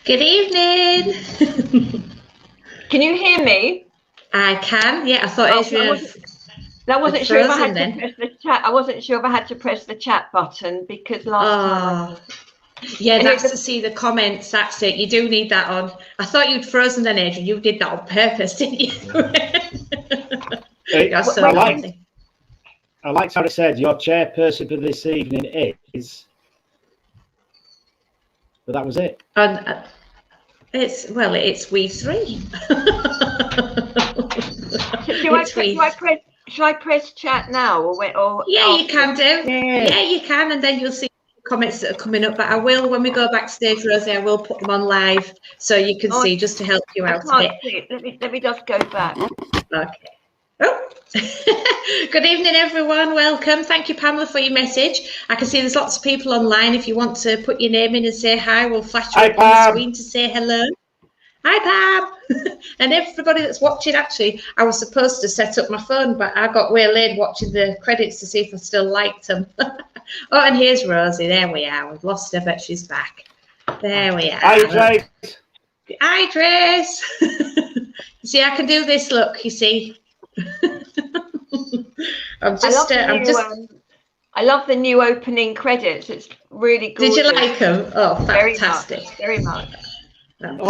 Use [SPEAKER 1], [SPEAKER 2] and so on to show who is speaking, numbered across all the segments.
[SPEAKER 1] Good evening.
[SPEAKER 2] Can you hear me?
[SPEAKER 1] I can. Yeah, I thought Adrian.
[SPEAKER 2] I wasn't sure if I had to press the chat. I wasn't sure if I had to press the chat button because last time.
[SPEAKER 1] Yeah, anyway, that's to see the comments. That's it. You do need that on. I thought you'd frozen then, Adrian. You did that on purpose, didn't you? You're so amazing.
[SPEAKER 3] I liked how it said your chairperson for this evening is. But that was it.
[SPEAKER 1] And it's we three.
[SPEAKER 2] Should I press chat now or
[SPEAKER 1] yeah, you can do. Yeah, you can, and then you'll see comments that are coming up. But I will, when we go backstage, Rosie, I will put them on live so you can see, just to help you out a bit.
[SPEAKER 2] See it. Let me just go back.
[SPEAKER 1] Okay. Oh. Good evening, everyone. Welcome. Thank you, Pamela, for your message. I can see there's lots of people online. If you want to put your name in and say hi, we'll flash you up on the screen to say hello. Hi, Pam. And everybody that's watching, actually, I was supposed to set up my phone, but I got waylaid watching the credits to see if I still liked them. Oh, and here's Rosie. There we are. We've lost her, but she's back. There we are.
[SPEAKER 3] Hi, Trace.
[SPEAKER 1] Hi, Trace. You see, I can do this. Look, you see.
[SPEAKER 2] I love the new opening credits. It's really gorgeous.
[SPEAKER 1] Did you like them? Oh, fantastic!
[SPEAKER 2] Very much.
[SPEAKER 1] Thank you.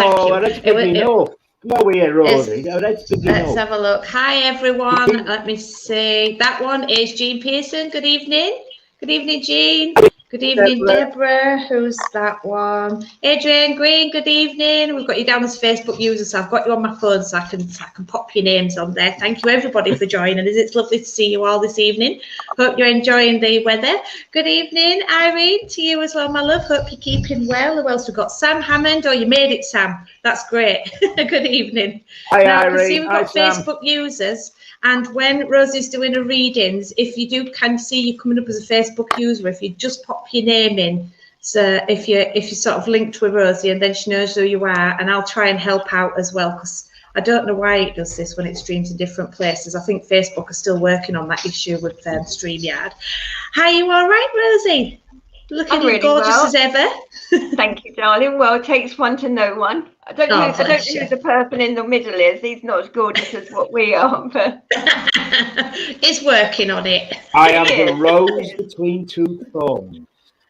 [SPEAKER 3] Rosie.
[SPEAKER 1] Let's have a look. Hi, everyone. Let me see. That one is Jean Pearson. Good evening. Good evening, Jean. Good evening, Deborah. Who's that one? Adrian Green. Good evening. We've got you down as Facebook user, so I've got you on my phone, so I can pop your names on there. Thank you, everybody, for joining us. It's lovely to see you all this evening. Hope you're enjoying the weather. Good evening, Irene. To you as well, my love. Hope you're keeping well. Who else we've got? Sam Hammond. Oh, you made it, Sam. That's great. Good evening.
[SPEAKER 3] Hi,
[SPEAKER 1] now,
[SPEAKER 3] Irene.
[SPEAKER 1] I can see we've got
[SPEAKER 3] Hi,
[SPEAKER 1] Facebook users. And when Rosie's doing her readings, if you do can see you coming up as a Facebook user, if you just pop your name in, so if you sort of linked with Rosie, and then she knows who you are, and I'll try and help out as well, because I don't know why it does this when it streams in different places. I think Facebook are still working on that issue with StreamYard. Hi, you all right, Rosie? Looking really gorgeous as ever.
[SPEAKER 2] Thank you, darling. Well, it takes one to know one. I don't know who the person in the middle is. He's not as gorgeous as what we are, but
[SPEAKER 1] he's working on it.
[SPEAKER 3] I am the rose between two thorns.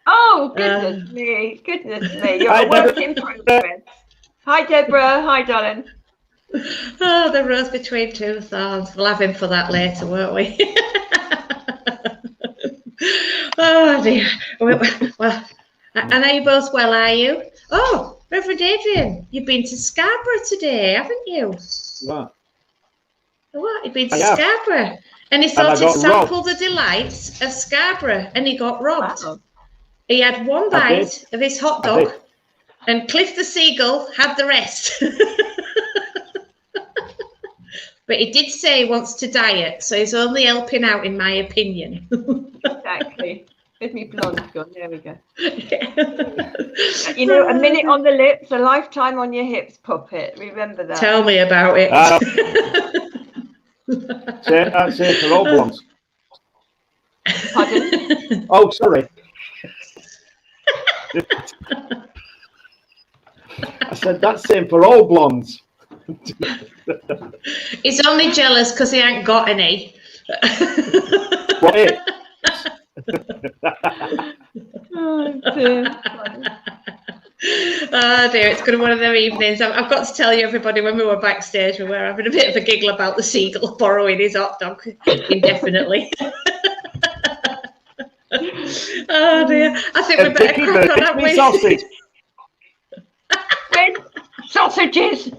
[SPEAKER 2] Oh, goodness me. You're a work in progress. Hi, Deborah. Hi, darling.
[SPEAKER 1] Oh, the rose between two thorns. We'll have him for that later, won't we? Oh dear. Well, and are you both well, are you? Oh, Reverend Adrian, you've been to Scarborough today, haven't you?
[SPEAKER 3] What?
[SPEAKER 1] You've been to Scarborough? And he thought he'd sample the delights of Scarborough, and he got robbed. Wow. He had one bite of his hot dog, and Cliff the Seagull had the rest. But he did say he wants to diet, so he's only helping out, in my opinion.
[SPEAKER 2] Exactly. With me blonde gone. There we go. You know, a minute on the lips, a lifetime on your hips, puppet. Remember that.
[SPEAKER 1] Tell me about it.
[SPEAKER 3] That's it for all blondes.
[SPEAKER 2] Pardon?
[SPEAKER 3] Oh, sorry. I said that's it for all blondes.
[SPEAKER 1] He's only jealous because he ain't got any.
[SPEAKER 3] What is?
[SPEAKER 2] Oh dear.
[SPEAKER 1] Oh dear, it's going to be one of their evenings. I've got to tell you, everybody, when we were backstage, we were having a bit of a giggle about the seagull borrowing his hot dog indefinitely. Oh dear, I think we better crack on, haven't we?
[SPEAKER 3] Sausage.
[SPEAKER 2] Sausages!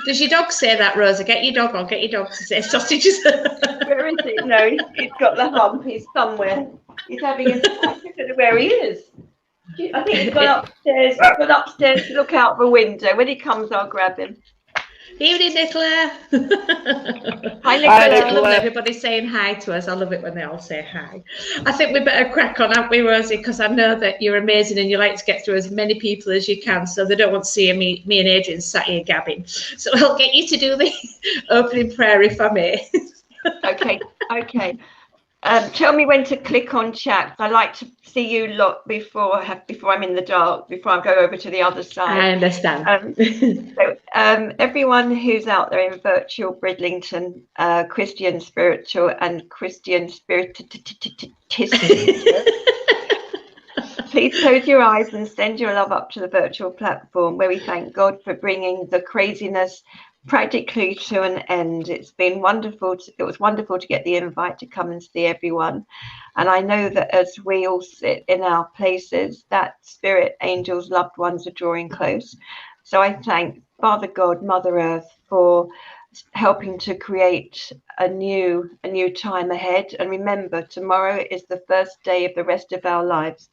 [SPEAKER 1] Does your dog say that, Rosa? Get your dog on. Get your dog to say sausages.
[SPEAKER 2] Where is he? No, he's got the hump. He's somewhere. He's having a... I don't know where he is. I think he's gone upstairs. He's gone upstairs to look out the window. When he comes, I'll grab him.
[SPEAKER 1] Evening, Nicola.
[SPEAKER 2] Hi, Nicola.
[SPEAKER 1] I love everybody saying hi to us. I love it when they all say hi. I think we better crack on, haven't we, Rosie? Because I know that you're amazing and you like to get through as many people as you can, so they don't want to see me and Adrian sat here gabbing. So I'll get you to do the opening prayer, if I may.
[SPEAKER 2] Okay. Tell me when to click on chat. I like to see you lot before I'm in the dark, before I go over to the other side.
[SPEAKER 1] I understand.
[SPEAKER 2] So, everyone who's out there in virtual Bridlington, Christian spiritual and Christian spirit, please close your eyes and send your love up to the virtual platform, where we thank God for bringing the craziness practically to an end. It's been wonderful. It was wonderful to get the invite to come and see everyone. And I know that as we all sit in our places, that spirit, angels, loved ones are drawing close. So I thank Father God, Mother Earth, for helping to create a new time ahead. And remember, tomorrow is the first day of the rest of our lives.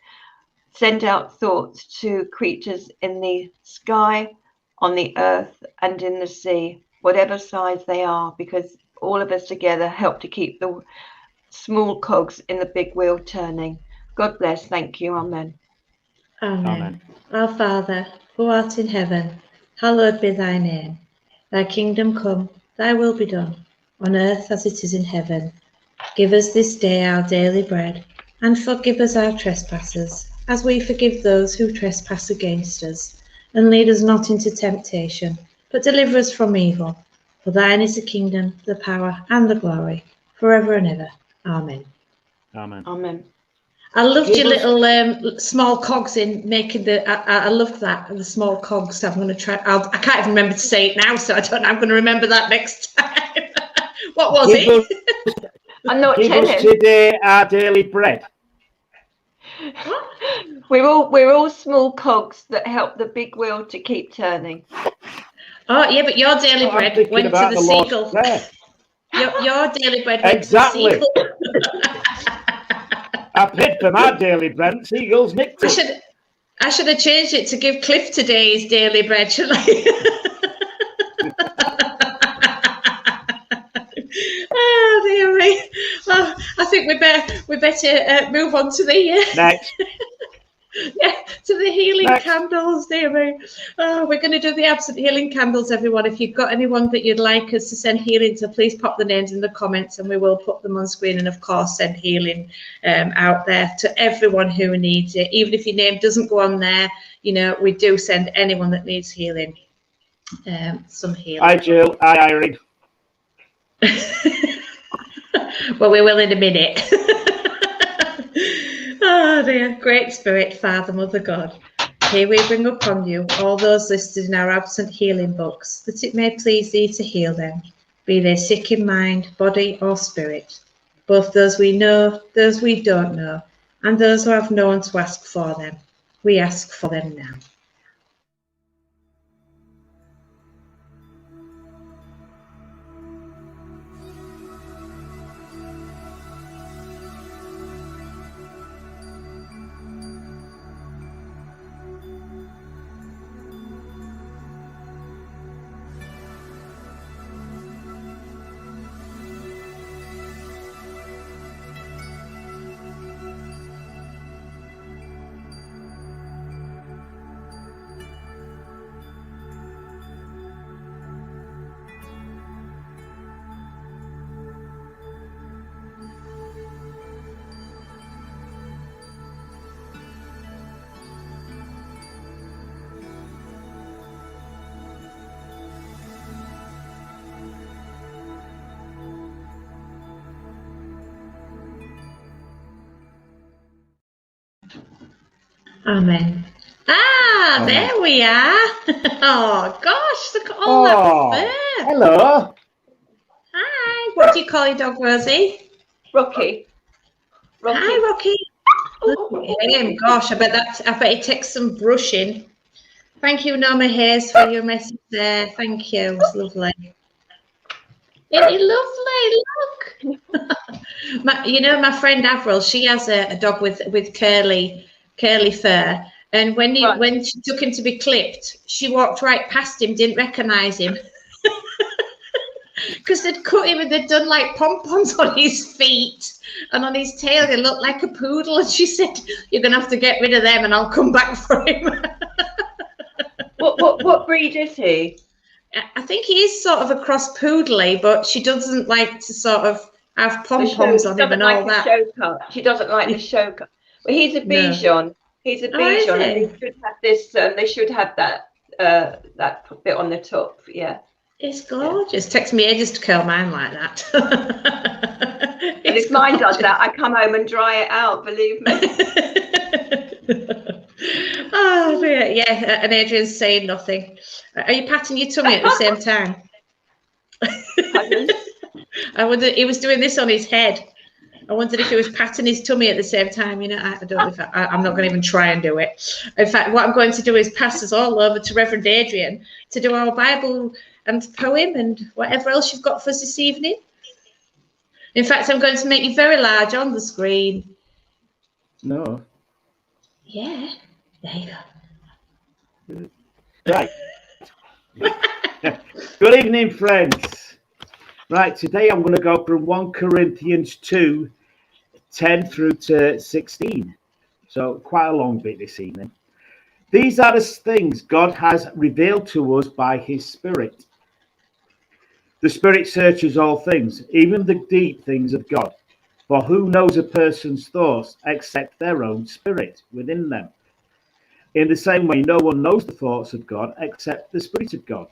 [SPEAKER 2] Send out thoughts to creatures in the sky, on the earth, and in the sea, whatever size they are, because all of us together help to keep the small cogs in the big wheel turning. God bless. Thank you. Amen.
[SPEAKER 1] Amen. Our Father, who art in heaven, hallowed be thy name. Thy kingdom come, thy will be done, on earth as it is in heaven. Give us this day our daily bread, and forgive us our trespasses, as we forgive those who trespass against us. And lead us not into temptation, but deliver us from evil. For thine is the kingdom, the power, and the glory, forever and ever. Amen.
[SPEAKER 3] Amen.
[SPEAKER 2] Amen.
[SPEAKER 1] I loved your little small cogs in making the. I loved that, the small cogs. I'm going to try. I can't even remember to say it now, so I don't know. I'm going to remember that next time. What was it?
[SPEAKER 2] I'm not
[SPEAKER 3] Give
[SPEAKER 2] telling.
[SPEAKER 3] us today our daily bread.
[SPEAKER 2] We're all small cogs that help the big wheel to keep turning.
[SPEAKER 1] Oh yeah, but your daily bread went to the seagull. Your daily bread went to the seagull.
[SPEAKER 3] I paid for my daily bread. Seagulls nicked it.
[SPEAKER 1] I should have changed it to give Cliff today his daily bread, shouldn't I? Oh dear me. Well, I think we better move on to the
[SPEAKER 3] next.
[SPEAKER 1] Yeah, to the healing candles, dear me. Oh, we're going to do the absent healing candles, everyone. If you've got anyone that you'd like us to send healing to, please pop the names in the comments and we will put them on screen, and of course send healing out there to everyone who needs it. Even if your name doesn't go on there, you know, we do send anyone that needs healing some healing.
[SPEAKER 3] Hi Jill, hi Irene.
[SPEAKER 1] Well, we will in a minute. Oh dear, Great Spirit, Father, Mother God, here we bring upon you all those listed in our absent healing books, that it may please thee to heal them, be they sick in mind, body or spirit, both those we know, those we don't know, and those who have no one to ask for them. We ask for them now. Amen. Ah,
[SPEAKER 3] Amen.
[SPEAKER 1] There we are. Oh gosh, look at all that fur.
[SPEAKER 3] Hello.
[SPEAKER 1] Hi. What do you call your dog, Rosie?
[SPEAKER 2] Rocky.
[SPEAKER 1] Hi, Rocky. Look at him. Gosh, I bet it takes some brushing. Thank you, Norma Hayes, for your message there. Thank you. It's lovely. Isn't it lovely? Look. My friend Avril, she has a dog with curly fur, and when she took him to be clipped, she walked right past him, didn't recognise him, because they'd cut him and they'd done like pom-poms on his feet and on his tail. He looked like a poodle, and she said, "You're gonna have to get rid of them, and I'll come back for him."
[SPEAKER 2] What breed is he?
[SPEAKER 1] I think he is sort of a cross poodly, but she doesn't like to sort of have
[SPEAKER 2] The
[SPEAKER 1] pom-poms
[SPEAKER 2] show,
[SPEAKER 1] on
[SPEAKER 2] she
[SPEAKER 1] him
[SPEAKER 2] doesn't
[SPEAKER 1] and
[SPEAKER 2] like
[SPEAKER 1] all
[SPEAKER 2] the
[SPEAKER 1] that.
[SPEAKER 2] show cut. She doesn't like the show cut. Well, he's a
[SPEAKER 1] No.
[SPEAKER 2] Bichon. He's a
[SPEAKER 1] Oh, is
[SPEAKER 2] Bichon, and
[SPEAKER 1] he?
[SPEAKER 2] they should have this. They should have that that bit on the top. Yeah.
[SPEAKER 1] It's gorgeous. Takes me ages to curl mine like that.
[SPEAKER 2] And if mine does that, I come home and dry it out, believe me.
[SPEAKER 1] Oh, yeah. And Adrian's saying nothing. Are you patting your tummy at the same time?
[SPEAKER 2] Pardon?
[SPEAKER 1] I wonder, he was doing this on his head. I wondered if he was patting his tummy at the same time. You know, I don't know if I'm not going to even try and do it. In fact, what I'm going to do is pass us all over to Reverend Adrian to do our Bible and poem and whatever else you've got for us this evening. In fact, I'm going to make you very large on the screen.
[SPEAKER 3] No.
[SPEAKER 1] Yeah, there you go.
[SPEAKER 3] Right. Good evening, friends. Right, today I'm going to go from 1 Corinthians 2, 10 through to 16. So quite a long bit this evening. These are the things God has revealed to us by his Spirit. The Spirit searches all things, even the deep things of God. For who knows a person's thoughts except their own spirit within them? In the same way, no one knows the thoughts of God except the Spirit of God.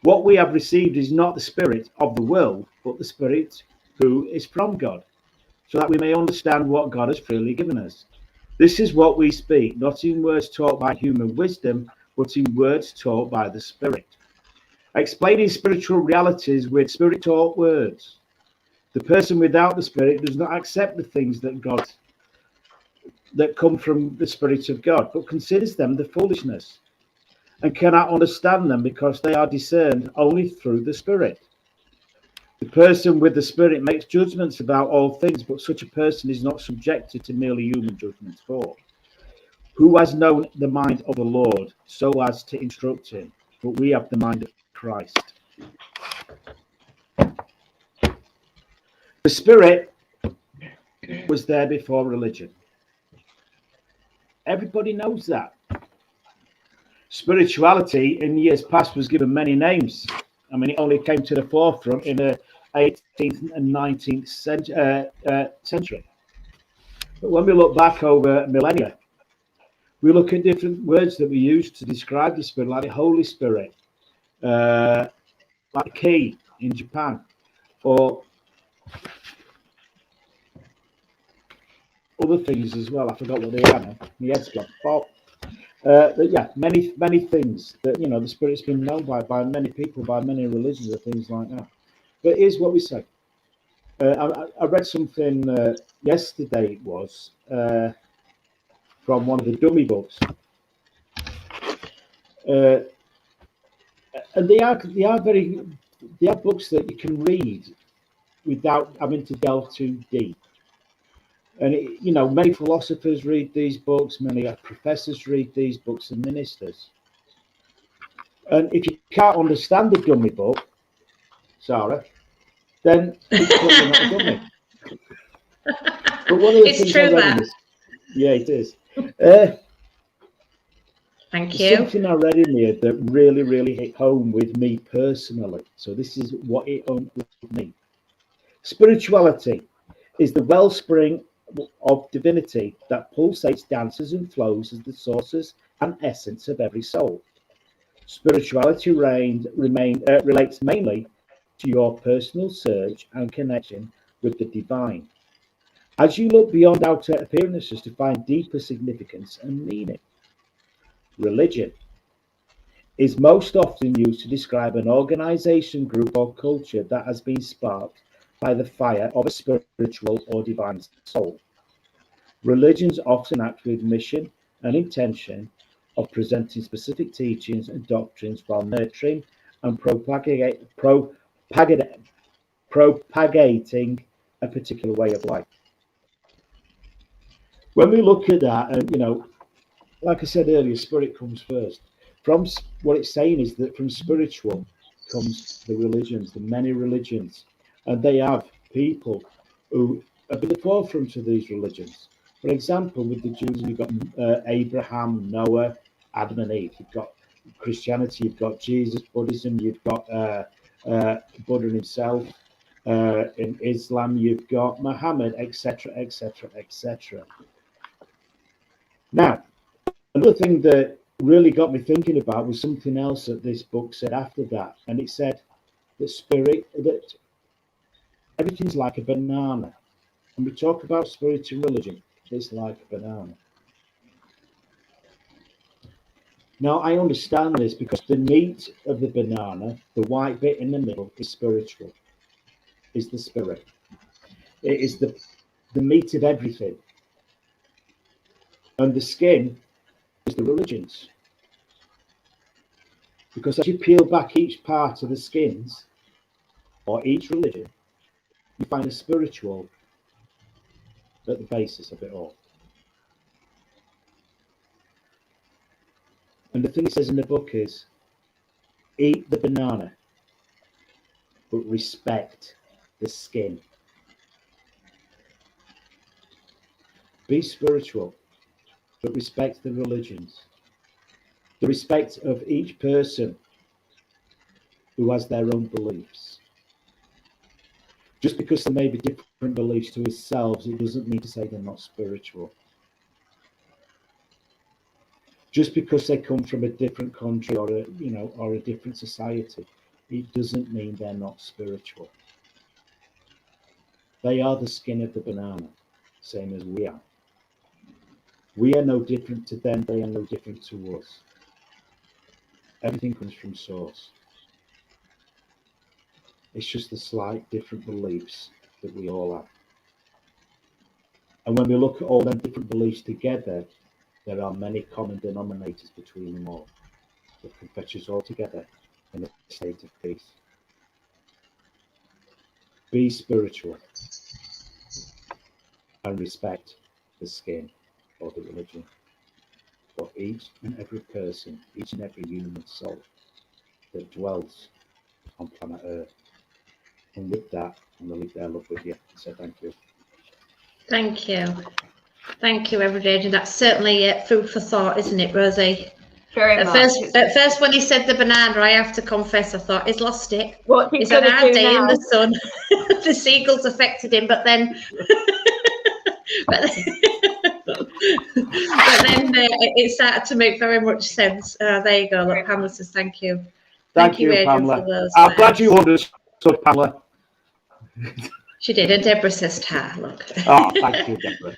[SPEAKER 3] What we have received is not the spirit of the world, but the Spirit who is from God, so that we may understand what God has freely given us. This is what we speak, not in words taught by human wisdom, but in words taught by the Spirit, explaining spiritual realities with Spirit-taught words. The person without the Spirit does not accept the things that come from the Spirit of God, but considers them the foolishness, and cannot understand them because they are discerned only through the Spirit. The person with the Spirit makes judgments about all things, but such a person is not subjected to merely human judgments. For who has known the mind of the Lord so as to instruct him? But we have the mind of Christ. The Spirit was there before religion. Everybody knows that. Spirituality in years past was given many names. I mean, it only came to the forefront in the 18th and 19th century. But when we look back over millennia, we look at different words that we use to describe the Spirit, like the Holy Spirit, like the key in Japan, or other things as well. I forgot what they are now. My head's gone. But yeah, many things that, you know, the Spirit's been known by many people, by many religions, and things like that. But here's what we say. I read something yesterday. It was from one of the dummy books, and they are books that you can read without having to delve too deep. And you know, many philosophers read these books, many professors read these books, and ministers. And if you can't understand the dummy book, Sarah, then it's probably not a dummy. But one of the
[SPEAKER 1] It's
[SPEAKER 3] things
[SPEAKER 1] true
[SPEAKER 3] I read
[SPEAKER 1] that.
[SPEAKER 3] in this, yeah, it is.
[SPEAKER 1] Thank you.
[SPEAKER 3] Something I read in here that really hit home with me personally. So this is what it hit with me. Spirituality is the wellspring of divinity that pulsates, dances, and flows as the sources and essence of every soul. Spirituality relates mainly to your personal search and connection with the divine. As you look beyond outer appearances to find deeper significance and meaning, religion is most often used to describe an organization, group, or culture that has been sparked by the fire of a spiritual or divine soul. Religions often act with mission and intention of presenting specific teachings and doctrines while nurturing and propagating a particular way of life. When we look at that, and you know, like I said earlier, spirit comes first. From what it's saying is that from spiritual comes the religions, the many religions, and they have people who are at the forefront of these religions. For example, with the Jews, you've got Abraham, Noah, Adam and Eve. You've got Christianity, you've got Jesus. Buddhism, you've got Buddha himself. In Islam, you've got Muhammad, etc., etc., etc. Now, another thing that really got me thinking about was something else that this book said after that, and it said that everything's like a banana. When we talk about spirit and religion, it's like a banana. Now, I understand this because the meat of the banana, the white bit in the middle, is spiritual, is the spirit. It is the meat of everything. And the skin is the religions. Because as you peel back each part of the skins, or each religion, you find a spiritual at the basis of it all. And the thing it says in the book is, eat the banana, but respect the skin. Be spiritual, but respect the religions. The respect of each person who has their own beliefs. Just because there may be different beliefs to ourselves, it doesn't mean to say they're not spiritual. Just because they come from a different country or a different society, it doesn't mean they're not spiritual. They are the skin of the banana, same as we are. We are no different to them, they are no different to us. Everything comes from source. It's just the slight different beliefs that we all have. And when we look at all them different beliefs together, there are many common denominators between them all that can fetch us all together in a state of peace. Be spiritual and respect the skin or the religion of each and every person, each and every human soul that dwells on planet Earth. And with that, I'm going to leave their love with you. So thank you.
[SPEAKER 1] Thank you. Thank you, everybody. That's certainly food for thought, isn't it, Rosie?
[SPEAKER 2] Very much.
[SPEAKER 1] At first, when he said the banana, I have to confess, I thought he's lost it.
[SPEAKER 2] What
[SPEAKER 1] he's had a hard day in the sun. The seagulls affected him, but then, it started to make very much sense. There you go. Look, Pamela says thank you.
[SPEAKER 3] Thank you,
[SPEAKER 1] Adrian,
[SPEAKER 3] Pamela.
[SPEAKER 1] for those
[SPEAKER 3] I'm glad you understood, Pamela.
[SPEAKER 1] She did, and Deborah says ta. Look.
[SPEAKER 3] Oh, thank you, Deborah.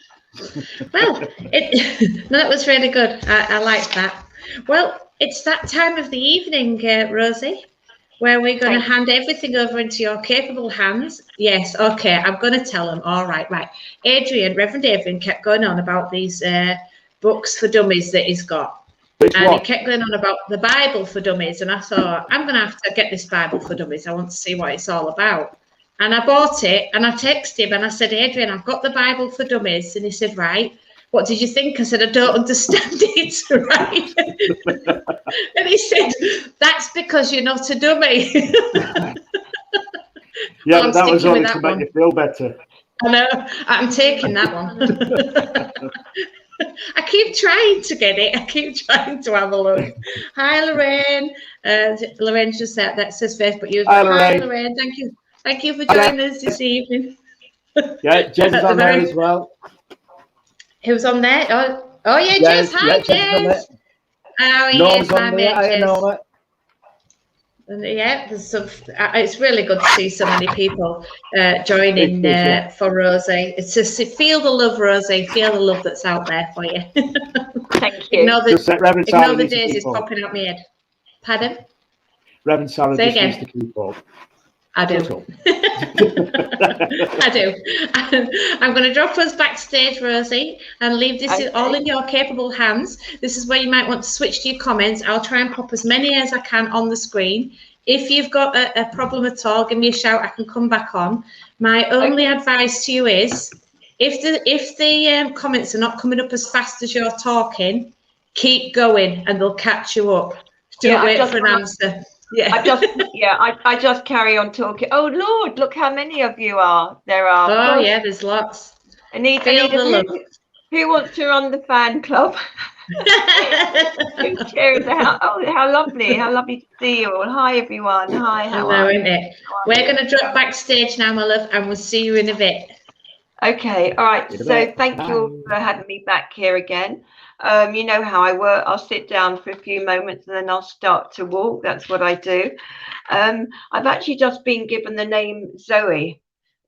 [SPEAKER 1] Well, no, that was really good. I like that. Well, it's that time of the evening, Rosie, where we're going to hand everything over into your capable hands. Yes, okay, I'm going to tell them. All right. Reverend Adrian kept going on about these books for dummies that he's got. He kept going on about the Bible for dummies, and I thought, I'm going to have to get this Bible for dummies. I want to see what it's all about. And I bought it, and I texted him, and I said, Adrian, I've got the Bible for dummies. And he said, right. What did you think? I said, I don't understand it, right? And he said, that's because you're not a dummy.
[SPEAKER 3] Yeah,
[SPEAKER 1] well,
[SPEAKER 3] that was only
[SPEAKER 1] that
[SPEAKER 3] to make you feel better.
[SPEAKER 1] I know, I'm taking that one. I keep trying to get it. I keep trying to have a look. Hi, Lorraine. Lorraine just said that says Facebook user. Hi, Lorraine. Thank you. Thank you for joining us this evening.
[SPEAKER 3] Yeah, Jez is on there as well.
[SPEAKER 1] Who's on there? Oh yeah, Jez. Hi, Jez. Oh, yes, my mate, Jez. Yeah, there's some. It's really good to see so many people joining for Rosie. It's just feel the love, Rosie. Feel the love that's out there for you.
[SPEAKER 2] Thank you.
[SPEAKER 1] Ignore the daisies popping out my head. Pardon?
[SPEAKER 3] Reverend Sarah
[SPEAKER 1] Say
[SPEAKER 3] just
[SPEAKER 1] again.
[SPEAKER 3] needs to keep up.
[SPEAKER 1] I do. I do. I'm going to drop us backstage, Rosie, and leave this all in your capable hands. This is where you might want to switch to your comments. I'll try and pop as many as I can on the screen. If you've got a problem at all, give me a shout. I can come back on. My only advice to you is, if the comments are not coming up as fast as you're talking, keep going, and they'll catch you up. Don't wait for an answer. Yeah.
[SPEAKER 2] I just carry on talking. Oh Lord, look how many of you there are.
[SPEAKER 1] Oh yeah, there's lots.
[SPEAKER 2] Anita, who wants to run the fan club? Cheers. How lovely. How lovely to see you all. Hi, everyone. Hi, how
[SPEAKER 1] Hello,
[SPEAKER 2] are you?
[SPEAKER 1] isn't it? We're going to drop backstage now, my love, and we'll see you in a bit.
[SPEAKER 2] Okay, all right.
[SPEAKER 3] In a
[SPEAKER 2] So
[SPEAKER 3] bit.
[SPEAKER 2] thank you all for having me back here again. You know how I work. I'll sit down for a few moments and then I'll start to walk. That's what I do. I've actually just been given the name Zoe,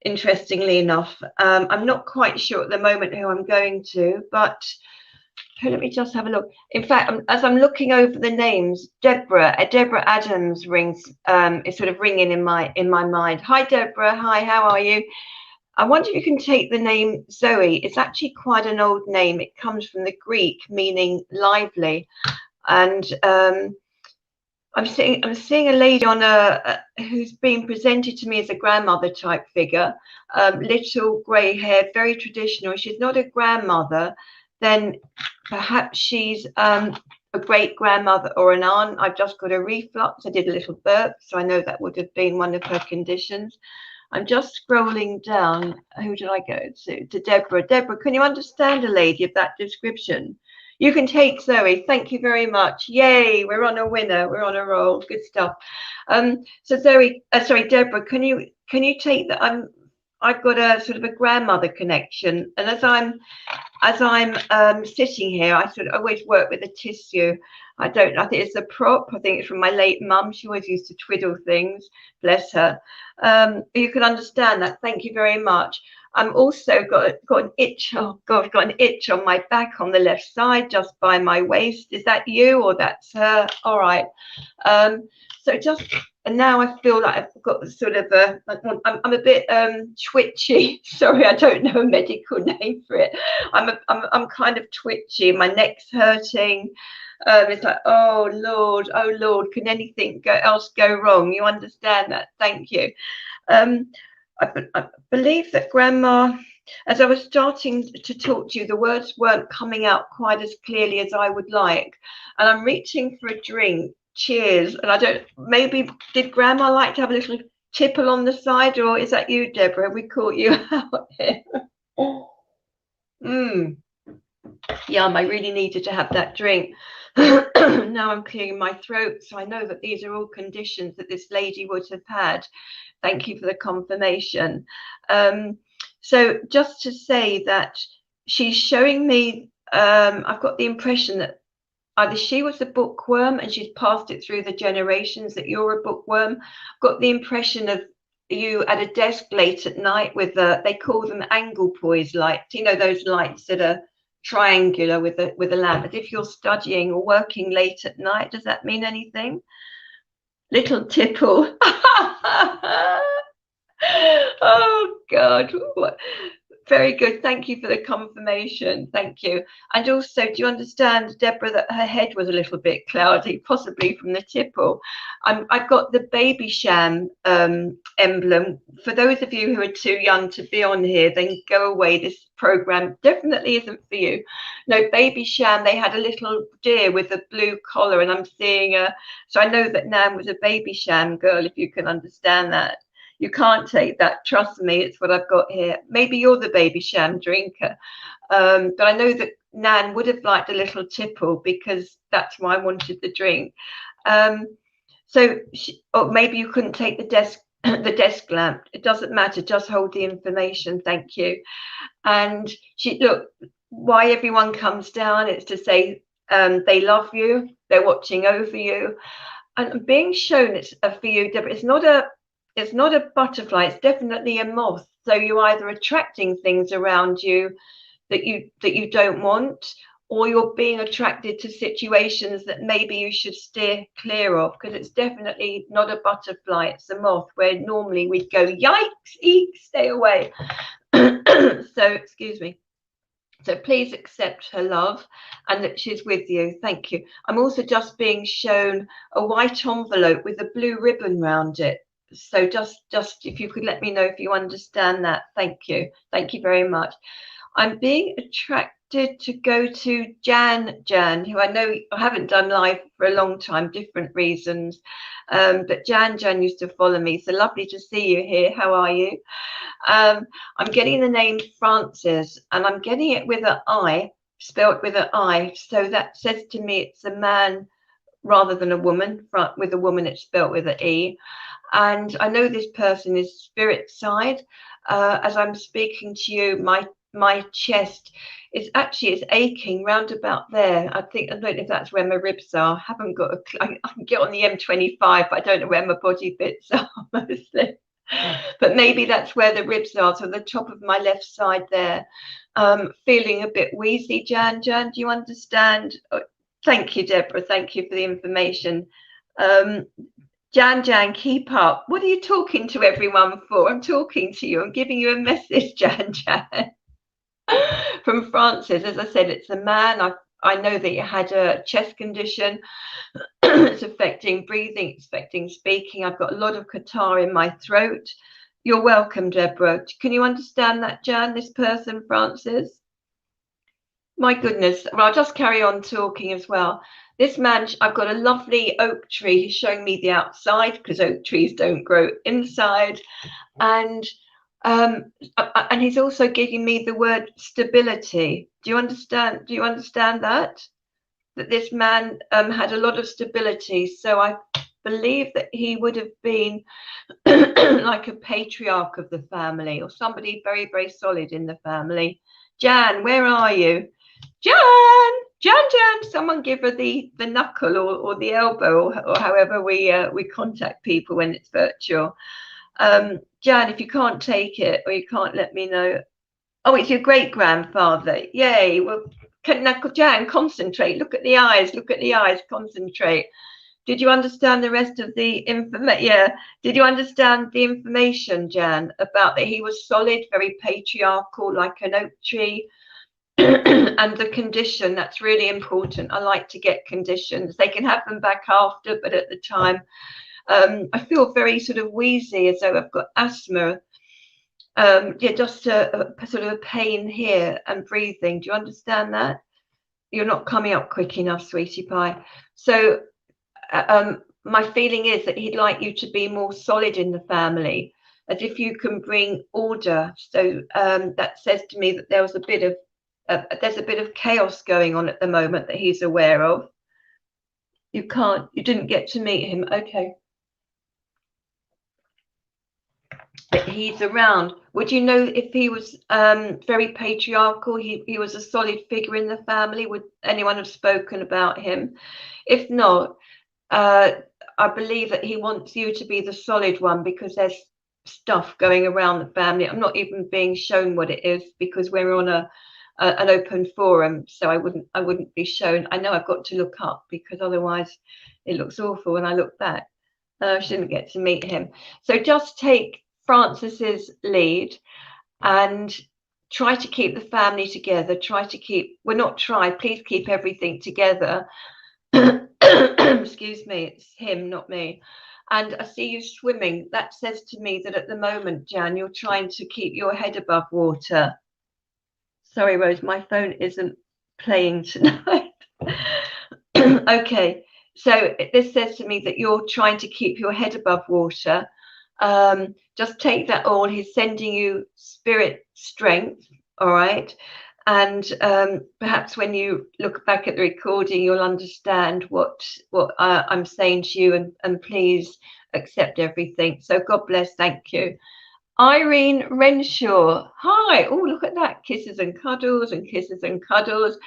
[SPEAKER 2] interestingly enough. I'm not quite sure at the moment who I'm going to, but let me just have a look. In fact, as I'm looking over the names, Deborah Adams rings, is sort of ringing in my mind. Hi, Deborah. Hi, how are you? I wonder if you can take the name Zoe. It's actually quite an old name. It comes from the Greek, meaning lively. And I'm seeing a lady on who's being presented to me as a grandmother type figure, little grey hair, very traditional. She's not a grandmother, then perhaps she's a great grandmother or an aunt. I've just got a reflux. I did a little burp, so I know that would have been one of her conditions. I'm just scrolling down. Who did I go to? To Deborah. Deborah, can you understand a lady of that description? You can take Zoe. Thank you very much. Yay, we're on a winner. We're on a roll. Good stuff. So Zoe, sorry, Deborah, can you take that? I've got a sort of a grandmother connection, and as I'm sitting here, I sort of always work with a tissue. I think it's a prop. I think it's from my late mum. She always used to twiddle things. Bless her. You can understand that. Thank you very much. I'm also got an itch. Oh God, I've got an itch on my back on the left side, just by my waist. Is that you or that's her? All right. So and now I feel like I've got sort of I'm a bit twitchy. Sorry, I don't know a medical name for it. I'm kind of twitchy. My neck's hurting. It's like, oh Lord, can anything else go wrong? You understand that? Thank you. I believe that Grandma, as I was starting to talk to you, the words weren't coming out quite as clearly as I would like, and I'm reaching for a drink. Cheers. And maybe did Grandma like to have a little tipple on the side, or is that you, Deborah? Have we caught you out here? Yum, I really needed to have that drink. Now I'm clearing my throat, so I know that these are all conditions that this lady would have had. Thank you for the confirmation. So just to say that she's showing me, I've got the impression that either she was a bookworm and she's passed it through the generations, that you're a bookworm. Got the impression of you at a desk late at night with they call them Anglepoise lights, you know, those lights that are triangular with a lamp. But if you're studying or working late at night, does that mean anything? Little tipple. Oh God. Very good. Thank you for the confirmation. Thank you. And also, do you understand, Deborah, that her head was a little bit cloudy, possibly from the tipple? I've got the baby sham emblem. For those of you who are too young to be on here, then go away. This program definitely isn't for you. No, baby sham, they had a little deer with a blue collar, and I'm seeing so I know that Nan was a baby sham girl, if you can understand that. You can't take that. Trust me, it's what I've got here. Maybe you're the baby sham drinker. But I know that Nan would have liked a little tipple, because that's why I wanted the drink. Or maybe you couldn't take the desk lamp. It doesn't matter. Just hold the information. Thank you. And look, why everyone comes down, it's to say they love you. They're watching over you. And being shown it's for you, Deborah. It's not a butterfly, it's definitely a moth. So you're either attracting things around you that you don't want, or you're being attracted to situations that maybe you should steer clear of, because it's definitely not a butterfly, it's a moth, where normally we'd go, yikes, eek, stay away. So, excuse me. So please accept her love and that she's with you. Thank you. I'm also just being shown a white envelope with a blue ribbon round it. So just if you could let me know if you understand that. Thank you. Thank you very much. I'm being attracted to go to Jan, who I know I haven't done live for a long time, different reasons. But Jan used to follow me. So lovely to see you here. How are you? I'm getting the name Frances, and I'm getting it with an I. spelt with an I. So that says to me it's a man rather than a woman. With a woman, it's spelt with an E. And I know this person is spirit side. As I'm speaking to you, my chest is aching round about there. I don't know if that's where my ribs are. I haven't got I can get on the M25, but I don't know where my body bits are mostly. But maybe that's where the ribs are, so the top of my left side there. Feeling a bit wheezy, Jan. Jan, do you understand? Oh, thank you, Deborah. Thank you for the information. Jan, keep up. What are you talking to everyone for? I'm talking to you. I'm giving you a message, Jan. From Francis. As I said, it's a man. I know that you had a chest condition. It's affecting breathing, it's affecting speaking. I've got a lot of catarrh in my throat. You're welcome, Deborah. Can you understand that, Jan, this person, Francis? My goodness. Well, I'll just carry on talking as well. This man, I've got a lovely oak tree. He's showing me the outside because oak trees don't grow inside. And he's also giving me the word stability. Do you understand? Do you understand that? That this man had a lot of stability. So I believe that he would have been like a patriarch of the family or somebody very, very solid in the family. Jan, where are you? Jan, someone give her the knuckle or the elbow or however we contact people when it's virtual. Jan, if you can't take it or you can't let me know. Oh, it's your great grandfather. Yay. Well, Jan, concentrate. Look at the eyes. Look at the eyes. Concentrate. Did you understand the rest of the information? Yeah. Did you understand the information, Jan, about that he was solid, very patriarchal, like an oak tree? And the condition, that's really important. I like to get conditions. They can have them back after, but at the time, I feel very sort of wheezy, as though I've got asthma. Yeah, just a sort of a pain here and breathing. Do you understand that? You're not coming up quick enough, sweetie pie. So my feeling is that he'd like you to be more solid in the family, as if you can bring order. So that says to me that there was a bit of there's a bit of chaos going on at the moment that he's aware of. You didn't get to meet him. Okay. But he's around. Would you know if he was very patriarchal? He was a solid figure in the family. Would anyone have spoken about him? If not, I believe that he wants you to be the solid one because there's stuff going around the family. I'm not even being shown what it is because we're on an open forum, so I wouldn't be shown. I know I've got to look up because otherwise it looks awful when I look back. I shouldn't get to meet him. So just take Francis's lead and try to keep the family together. Please keep everything together. Excuse me, it's him, not me. And I see you swimming. That says to me that at the moment, Jan, you're trying to keep your head above water. Sorry, Rose, my phone isn't playing tonight. Okay, so this says to me that you're trying to keep your head above water. Just take that all. He's sending you spirit strength, all right? And perhaps when you look back at the recording, you'll understand what I'm saying to you, and please accept everything. So God bless, thank you. Irene Renshaw, hi. Oh, look at that. Kisses and cuddles and kisses and cuddles.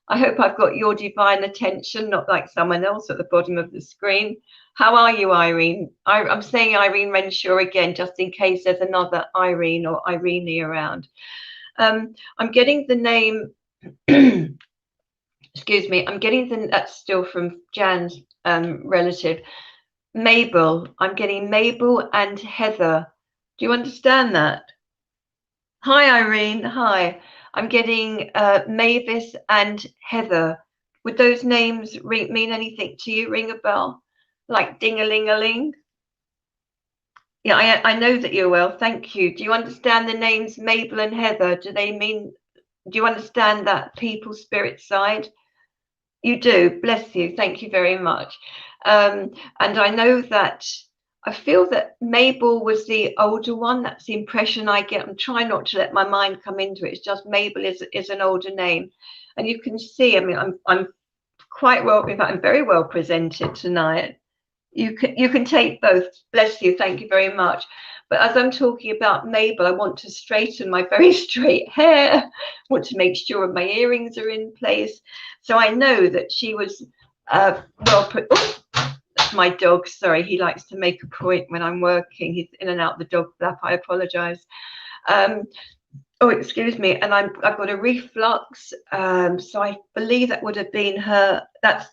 [SPEAKER 2] I hope I've got your divine attention, not like someone else at the bottom of the screen. How are you, Irene? I'm saying Irene Renshaw again, just in case there's another Irene or Irene around. I'm getting the name, excuse me, that's still from Jan's relative, Mabel. I'm getting Mabel and Heather. Do you understand that? Hi, Irene. Hi. I'm getting Mavis and Heather. Would those names mean anything to you? Ring a bell? Like ding-a-ling-a-ling? Yeah, I know that you're well. Thank you. Do you understand the names Mabel and Heather? Do you understand that people spirit side? You do. Bless you. Thank you very much. And I know that I feel that Mabel was the older one. That's the impression I get. I'm trying not to let my mind come into it. It's just Mabel is an older name. And you can see, I mean, I'm quite well, in fact, I'm very well presented tonight. You can take both. Bless you. Thank you very much. But as I'm talking about Mabel, I want to straighten my very straight hair, want to make sure my earrings are in place. So I know that she was well put. Oh, that's my dog. Sorry, he likes to make a point when I'm working. He's in and out the dog flap. I apologize. Oh, excuse me. And I've got a reflux. So I believe that would have been her.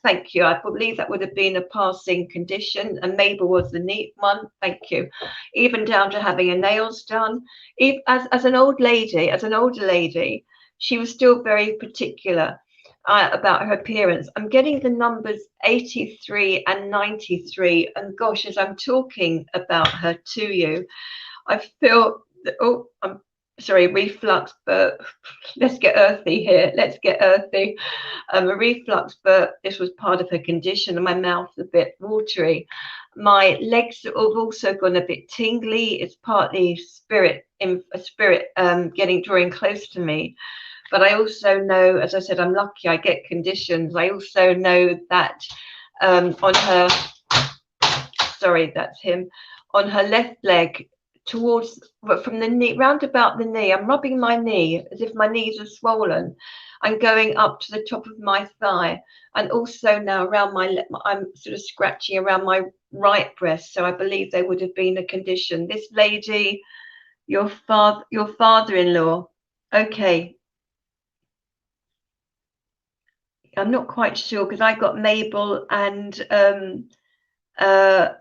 [SPEAKER 2] Thank you. I believe that would have been a passing condition. And Mabel was the neat one. Thank you. Even down to having her nails done. Even as an older lady, she was still very particular about her appearance. I'm getting the numbers 83 and 93. And gosh, as I'm talking about her to you, I feel that, oh, I'm sorry, reflux, but let's get earthy here. Let's get earthy. A reflux, but this was part of her condition, and my mouth's a bit watery. My legs have also gone a bit tingly. It's partly drawing close to me. But I also know, as I said, I'm lucky. I get conditions. I also know that on her, sorry, that's him, on her left leg, from the knee, round about the knee, I'm rubbing my knee as if my knees are swollen. I'm going up to the top of my thigh, and also now around I'm sort of scratching around my right breast. So I believe there would have been a condition. This lady, your father-in-law. Okay. I'm not quite sure because I got Mabel and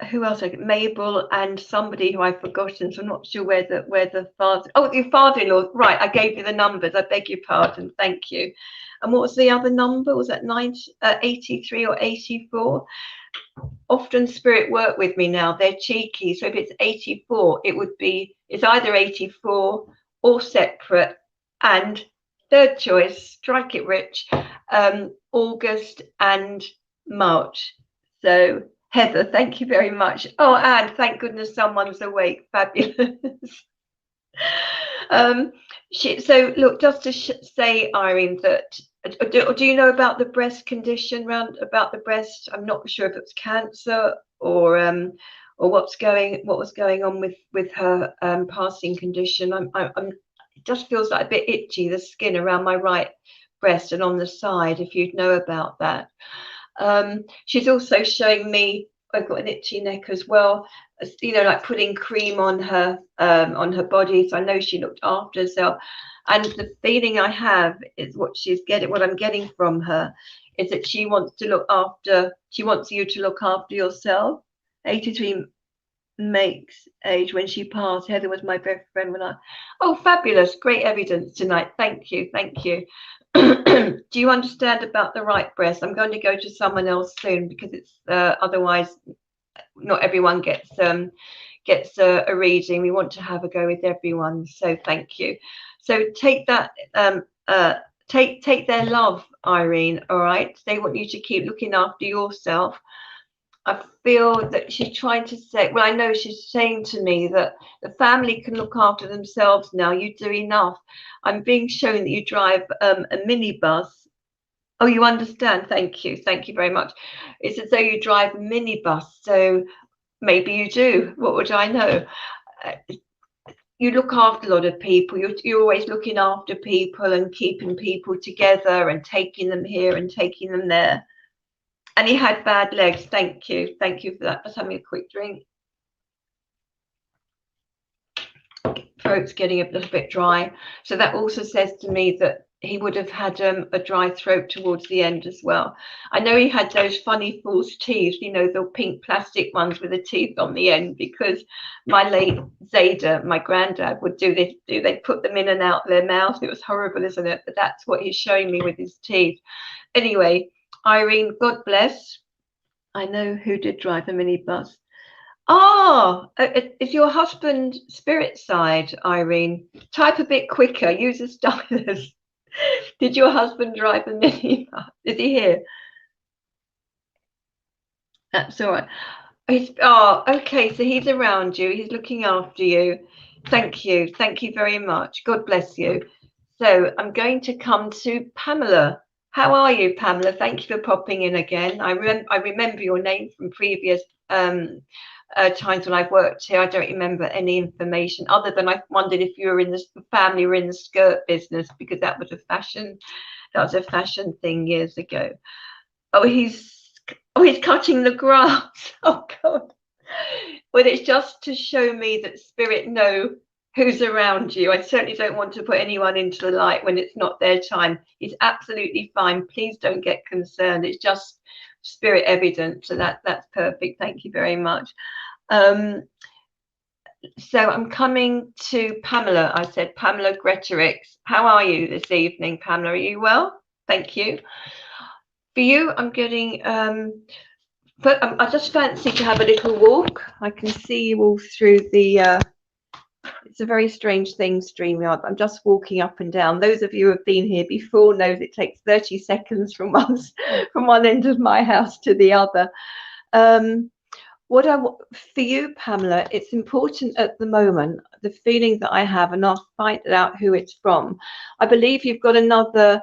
[SPEAKER 2] who else? Mabel and somebody who I've forgotten, so I'm not sure where the father. Oh, your father-in-law. Right, I gave you the numbers. I beg your pardon. Thank you. And what was the other number? Was that 83 or 84? Often spirit work with me now. They're cheeky. So if it's 84, it's either 84 or separate. And third choice, strike it rich, August and March. So Heather, thank you very much. Oh, and thank goodness someone's awake. Fabulous. So look, just to say, Irene, that do you know about the breast condition about the breast? I'm not sure if it's cancer or what was going on with her passing condition. It just feels like a bit itchy, the skin around my right breast and on the side, if you'd know about that. She's also showing me, I've got an itchy neck as well, like putting cream on her body. So I know she looked after herself. And the feeling I have is what I'm getting from her is that she wants you to look after yourself. 83 makes age when she passed. Heather was my best friend oh, fabulous. Great evidence tonight. Thank you. Do you understand about the right breast? I'm going to go to someone else soon because it's otherwise not everyone gets a reading. We want to have a go with everyone, so thank you. So take that take their love, Irene. All right, they want you to keep looking after yourself. I feel that she's trying to say, well, I know she's saying to me that the family can look after themselves now. You do enough. I'm being shown that you drive a minibus. Oh, you understand. Thank you. Thank you very much. It's as though you drive a minibus. So maybe you do. What would I know? You look after a lot of people. You're always looking after people and keeping people together and taking them here and taking them there. And he had bad legs. Thank you. Thank you for that. Just having a quick drink. Throat's getting a little bit dry. So that also says to me that he would have had a dry throat towards the end as well. I know he had those funny false teeth, the pink plastic ones with the teeth on the end, because my late Zada, my granddad, would do this. They'd put them in and out their mouth. It was horrible, isn't it? But that's what he's showing me with his teeth. Anyway, Irene, God bless. I know who did drive the minibus. Oh, is your husband spirit side, Irene? Type a bit quicker. Use a stylus. Did your husband drive the minibus? Is he here? That's all right. Oh, okay. So he's around you. He's looking after you. Thank you. Thank you very much. God bless you. So I'm going to come to Pamela. How are you, Pamela? Thank you for popping in again. I remember your name from previous times when I've worked here. I don't remember any information other than I wondered if you were in the family were in the skirt business, because that was a fashion thing years ago. Oh, he's cutting the grass. Oh God. Well, it's just to show me that spirit know who's around you. I certainly don't want to put anyone into the light when it's not their time. It's absolutely fine. Please don't get concerned. It's just spirit evidence. So that's perfect. Thank you very much. So I'm coming to Pamela. I said Pamela Gretorix. How are you this evening, Pamela? Are you well? Thank you. For you, I'm getting but I just fancy to have a little walk. I can see you all through the it's a very strange thing, StreamYard. I'm just walking up and down. Those of you who have been here before knows it takes 30 seconds from one end of my house to the other. For you, Pamela, it's important at the moment, the feeling that I have, and I'll find out who it's from. I believe you've got another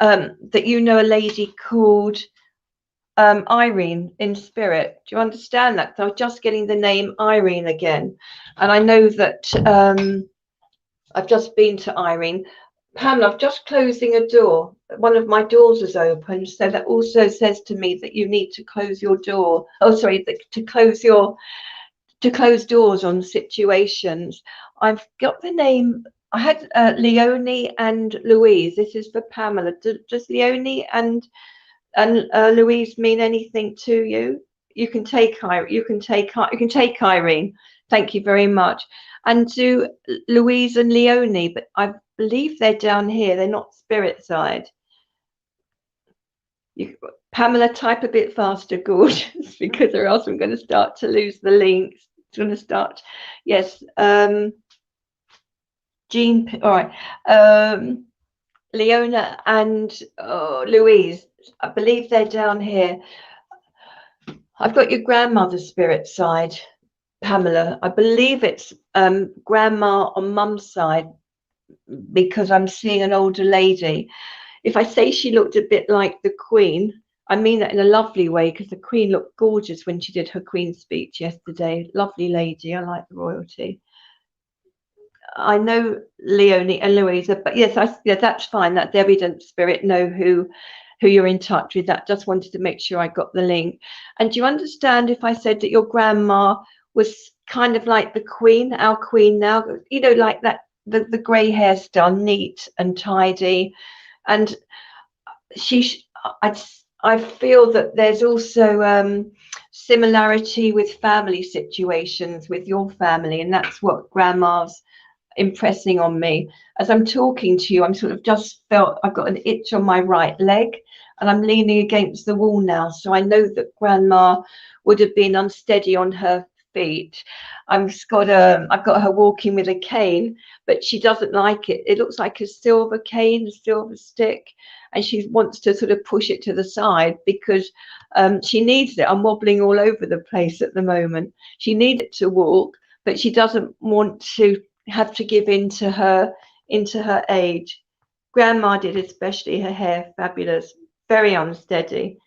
[SPEAKER 2] that you know, a lady called Irene in spirit. Do you understand that? So I was just getting the name Irene again, and I know that I've just been to Irene. Pamela, I'm just closing a door. One of my doors is open, so that also says to me that you need to close your door. Oh, sorry, to close doors on situations. I've got the name. I had Leonie and Louise. This is for Pamela. Does Leonie and Louise mean anything to you? You can take Irene. Thank you very much. And to Louise and Leonie, but I believe they're down here. They're not spirit side. Pamela, type a bit faster, gorgeous, because or else I'm going to start to lose the links. It's going to start. Yes. Jean. All right. Leona and Louise, I believe they're down here. I've got your grandmother's spirit side, Pamela. I believe it's grandma on mum's side, because I'm seeing an older lady. If I say she looked a bit like the Queen, I mean that in a lovely way, because the Queen looked gorgeous when she did her Queen speech yesterday. Lovely lady. I like the royalty. I know Leonie and Louisa, but yes, that's fine. That's evident. Spirit know who you're in touch with. That just wanted to make sure I got the link. And do you understand if I said that your grandma was kind of like the Queen, our Queen now? You know, like that, the grey hairstyle, neat and tidy, and I feel that there's also similarity with family situations with your family, and that's what grandma's impressing on me. As I'm talking to you, I'm sort of just felt I've got an itch on my right leg, and I'm leaning against the wall now, so I know that grandma would have been unsteady on her feet. I've got her walking with a cane, but she doesn't like it. It looks like a silver cane, a silver stick, and she wants to sort of push it to the side because she needs it. I'm wobbling all over the place at the moment. She needs it to walk, but she doesn't want to have to give in to her age. Grandma did, especially her hair, fabulous, very unsteady.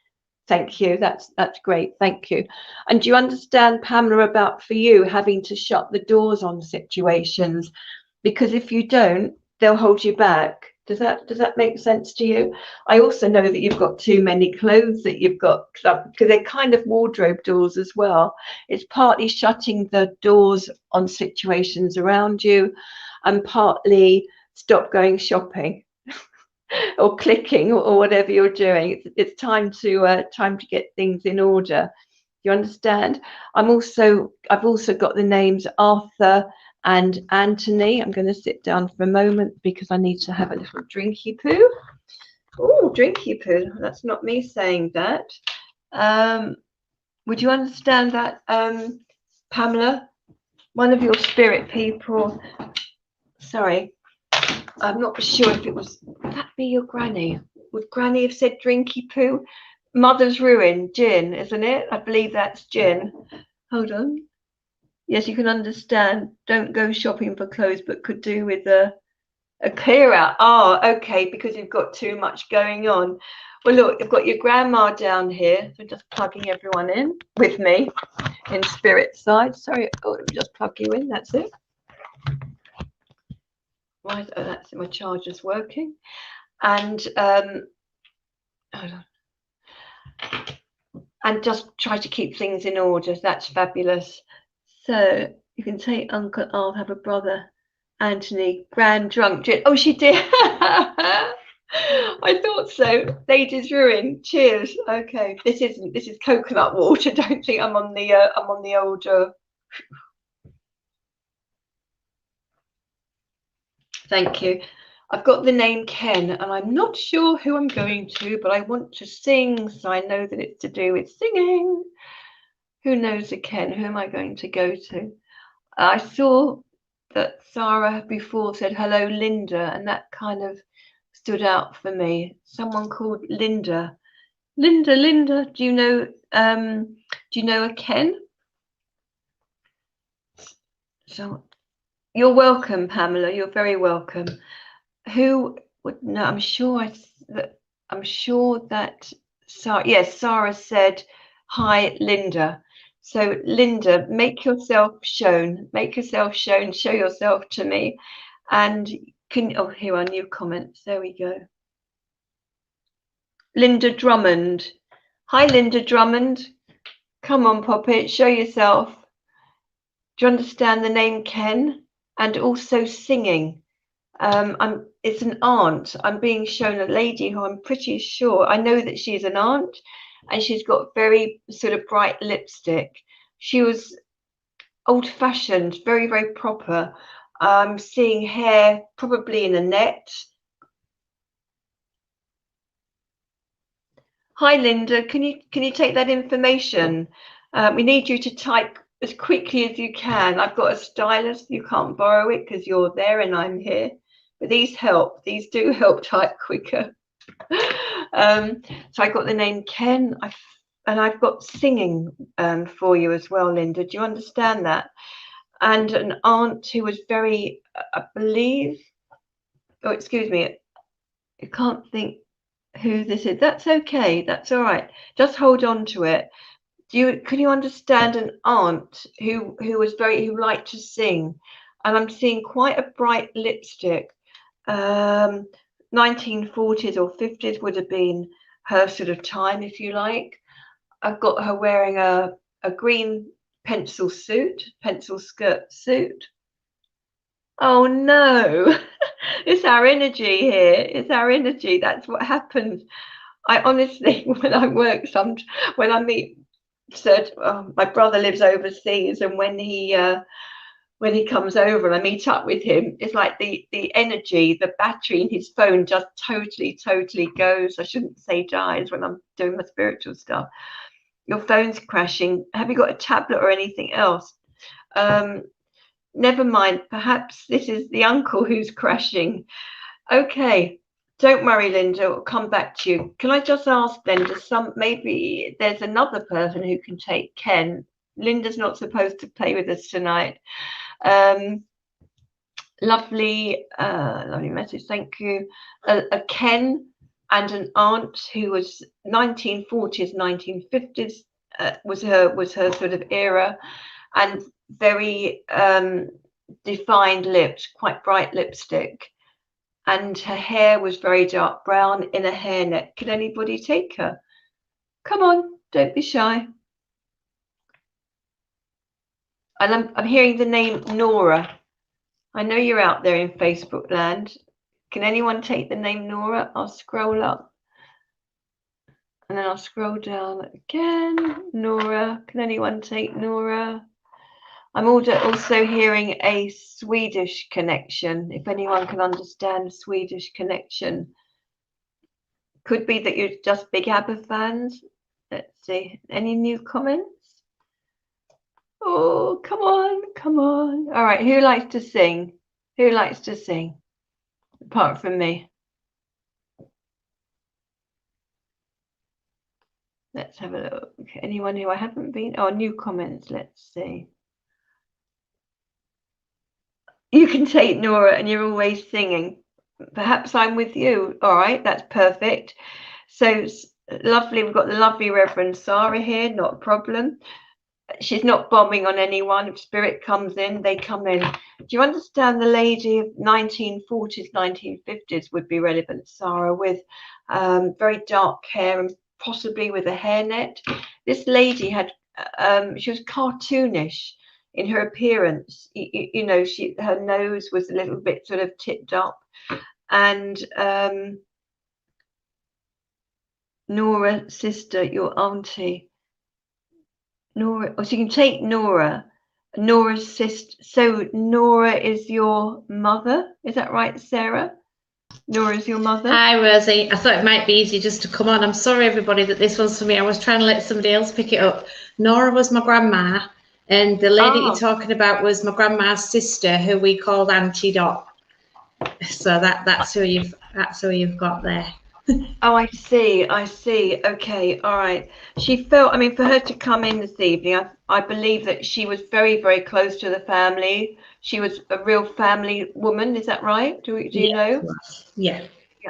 [SPEAKER 2] Thank you. That's great. Thank you. And do you understand, Pamela, about for you having to shut the doors on situations? Because if you don't, they'll hold you back. Does that make sense to you? I also know that you've got too many clothes that you've got, because they're kind of wardrobe doors as well. It's partly shutting the doors on situations around you, and partly stop going shopping or clicking or whatever you're doing. It's time to get things in order. You understand? I've also got the names Arthur and Anthony. I'm going to sit down for a moment because I need to have a little drinky poo. Oh, drinky poo. That's not me saying that. Would you understand that, Pamela? One of your spirit people. Sorry, I'm not sure if it was. Would that be your granny? Would Granny have said drinky poo? Mother's ruin, gin, isn't it? I believe that's gin. Hold on. Yes, you can understand. Don't go shopping for clothes, but could do with a clear out. Oh, okay, because you've got too much going on. Well, look, you've got your grandma down here. So just plugging everyone in with me in spirit side. Sorry, oh, let me just plug you in. That's it. Right, oh, that's it. My charger's working. And hold on. And just try to keep things in order. That's fabulous. So you can take Uncle, I'll have a brother, Anthony, grand drunk. Oh, she did. I thought so. Ladies ruin. Cheers. Okay. This is coconut water. Don't think I'm on the old thank you. I've got the name Ken, and I'm not sure who I'm going to, but I want to sing, so I know that it's to do with singing. Who knows a Ken? Who am I going to go to? I saw that Sarah before said hello, Linda, and that kind of stood out for me. Someone called Linda. Linda, do you know a Ken? So you're welcome, Pamela. You're very welcome. Who would know? I'm sure that Sarah, yes, Sarah said hi, Linda. So Linda, make yourself shown, show yourself to me. And here are new comments. There we go. Linda Drummond. Hi, Linda Drummond. Come on, Poppet, show yourself. Do you understand the name Ken? And also singing. It's an aunt. I'm being shown a lady who I'm pretty sure, I know that she's an aunt, and she's got very sort of bright lipstick. She was old-fashioned, very, very proper. I'm seeing hair probably in a net. Hi, Linda. Can you take that information? We need you to type as quickly as you can. I've got a stylus. You can't borrow it because you're there and I'm here. But these help. These do help type quicker. So I got the name Ken. And I've got singing for you as well, Linda. Do you understand that? And an aunt who was very, I believe, oh, excuse me, I can't think who this is. That's okay. That's all right. Just hold on to it. Can you understand an aunt who liked to sing? And I'm seeing quite a bright lipstick. 1940s or 50s would have been her sort of time, if you like. I've got her wearing a green pencil skirt suit. Oh no, it's our energy here. It's our energy. That's what happens. I honestly, when I meet my brother lives overseas, and when he comes over and I meet up with him, it's like the energy, the battery in his phone just totally goes. I shouldn't say dies when I'm doing my spiritual stuff. Your phone's crashing. Have you got a tablet or anything else? Never mind. Perhaps this is the uncle who's crashing. Okay. Don't worry, Linda. I'll come back to you. Can I just ask then, maybe there's another person who can take Ken? Linda's not supposed to play with us tonight. Lovely message. Thank you. A Ken and an aunt who was 1940s, 1950s was her sort of era, and very defined lips, quite bright lipstick. And her hair was very dark brown in a hairnet. Can anybody take her? Come on, don't be shy. And I'm hearing the name Nora. I know you're out there in Facebook land. Can anyone take the name Nora? I'll scroll up. And then I'll scroll down again. Nora. Can anyone take Nora? I'm also hearing a Swedish connection, if anyone can understand Swedish connection. Could be that you're just big ABBA fans. Let's see. Any new comments? Oh, come on. All right, who likes to sing? Who likes to sing? Apart from me. Let's have a look. Anyone who I haven't been? Oh, new comments. Let's see. You can take Nora, and you're always singing. Perhaps I'm with you. All right, that's perfect. So lovely. We've got the lovely Reverend Sarah here. Not a problem. She's not bombing on anyone. If spirit comes in, they come in. Do you understand the lady of 1940s, 1950s would be relevant, Sarah, with very dark hair and possibly with a hairnet? This lady had, she was cartoonish in her appearance. You know, her nose was a little bit sort of tipped up. And Nora, sister, your auntie. Nora, so you can take Nora, Nora's sister. So Nora is your mother, is that right, Sarah? Nora is your mother.
[SPEAKER 1] Hi, Rosie. I thought it might be easy just to come on. I'm sorry, everybody, that this one's for me. I was trying to let somebody else pick it up. Nora was my grandma, and the lady you're talking about was my grandma's sister, who we called Auntie Dot. So that's who you've got there.
[SPEAKER 2] Oh, I see. Okay, all right. She felt, I mean, for her to come in this evening, I believe that she was very, very close to the family. She was a real family woman. Is that right? Do you know?
[SPEAKER 1] Yeah.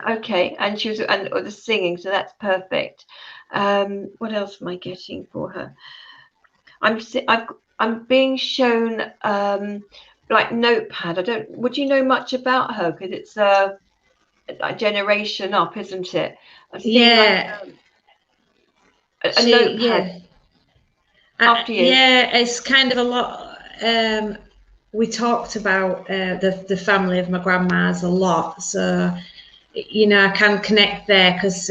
[SPEAKER 2] Okay, and she was, and the singing, so that's perfect. What else am I getting for her? I'm being shown like Notepad. Would you know much about her? Because it's a generation up, isn't it?
[SPEAKER 1] Yeah.
[SPEAKER 2] Like, a Notepad. After you.
[SPEAKER 1] Yeah, it's kind of a lot. We talked about the family of my grandma's a lot, so you know I can connect there because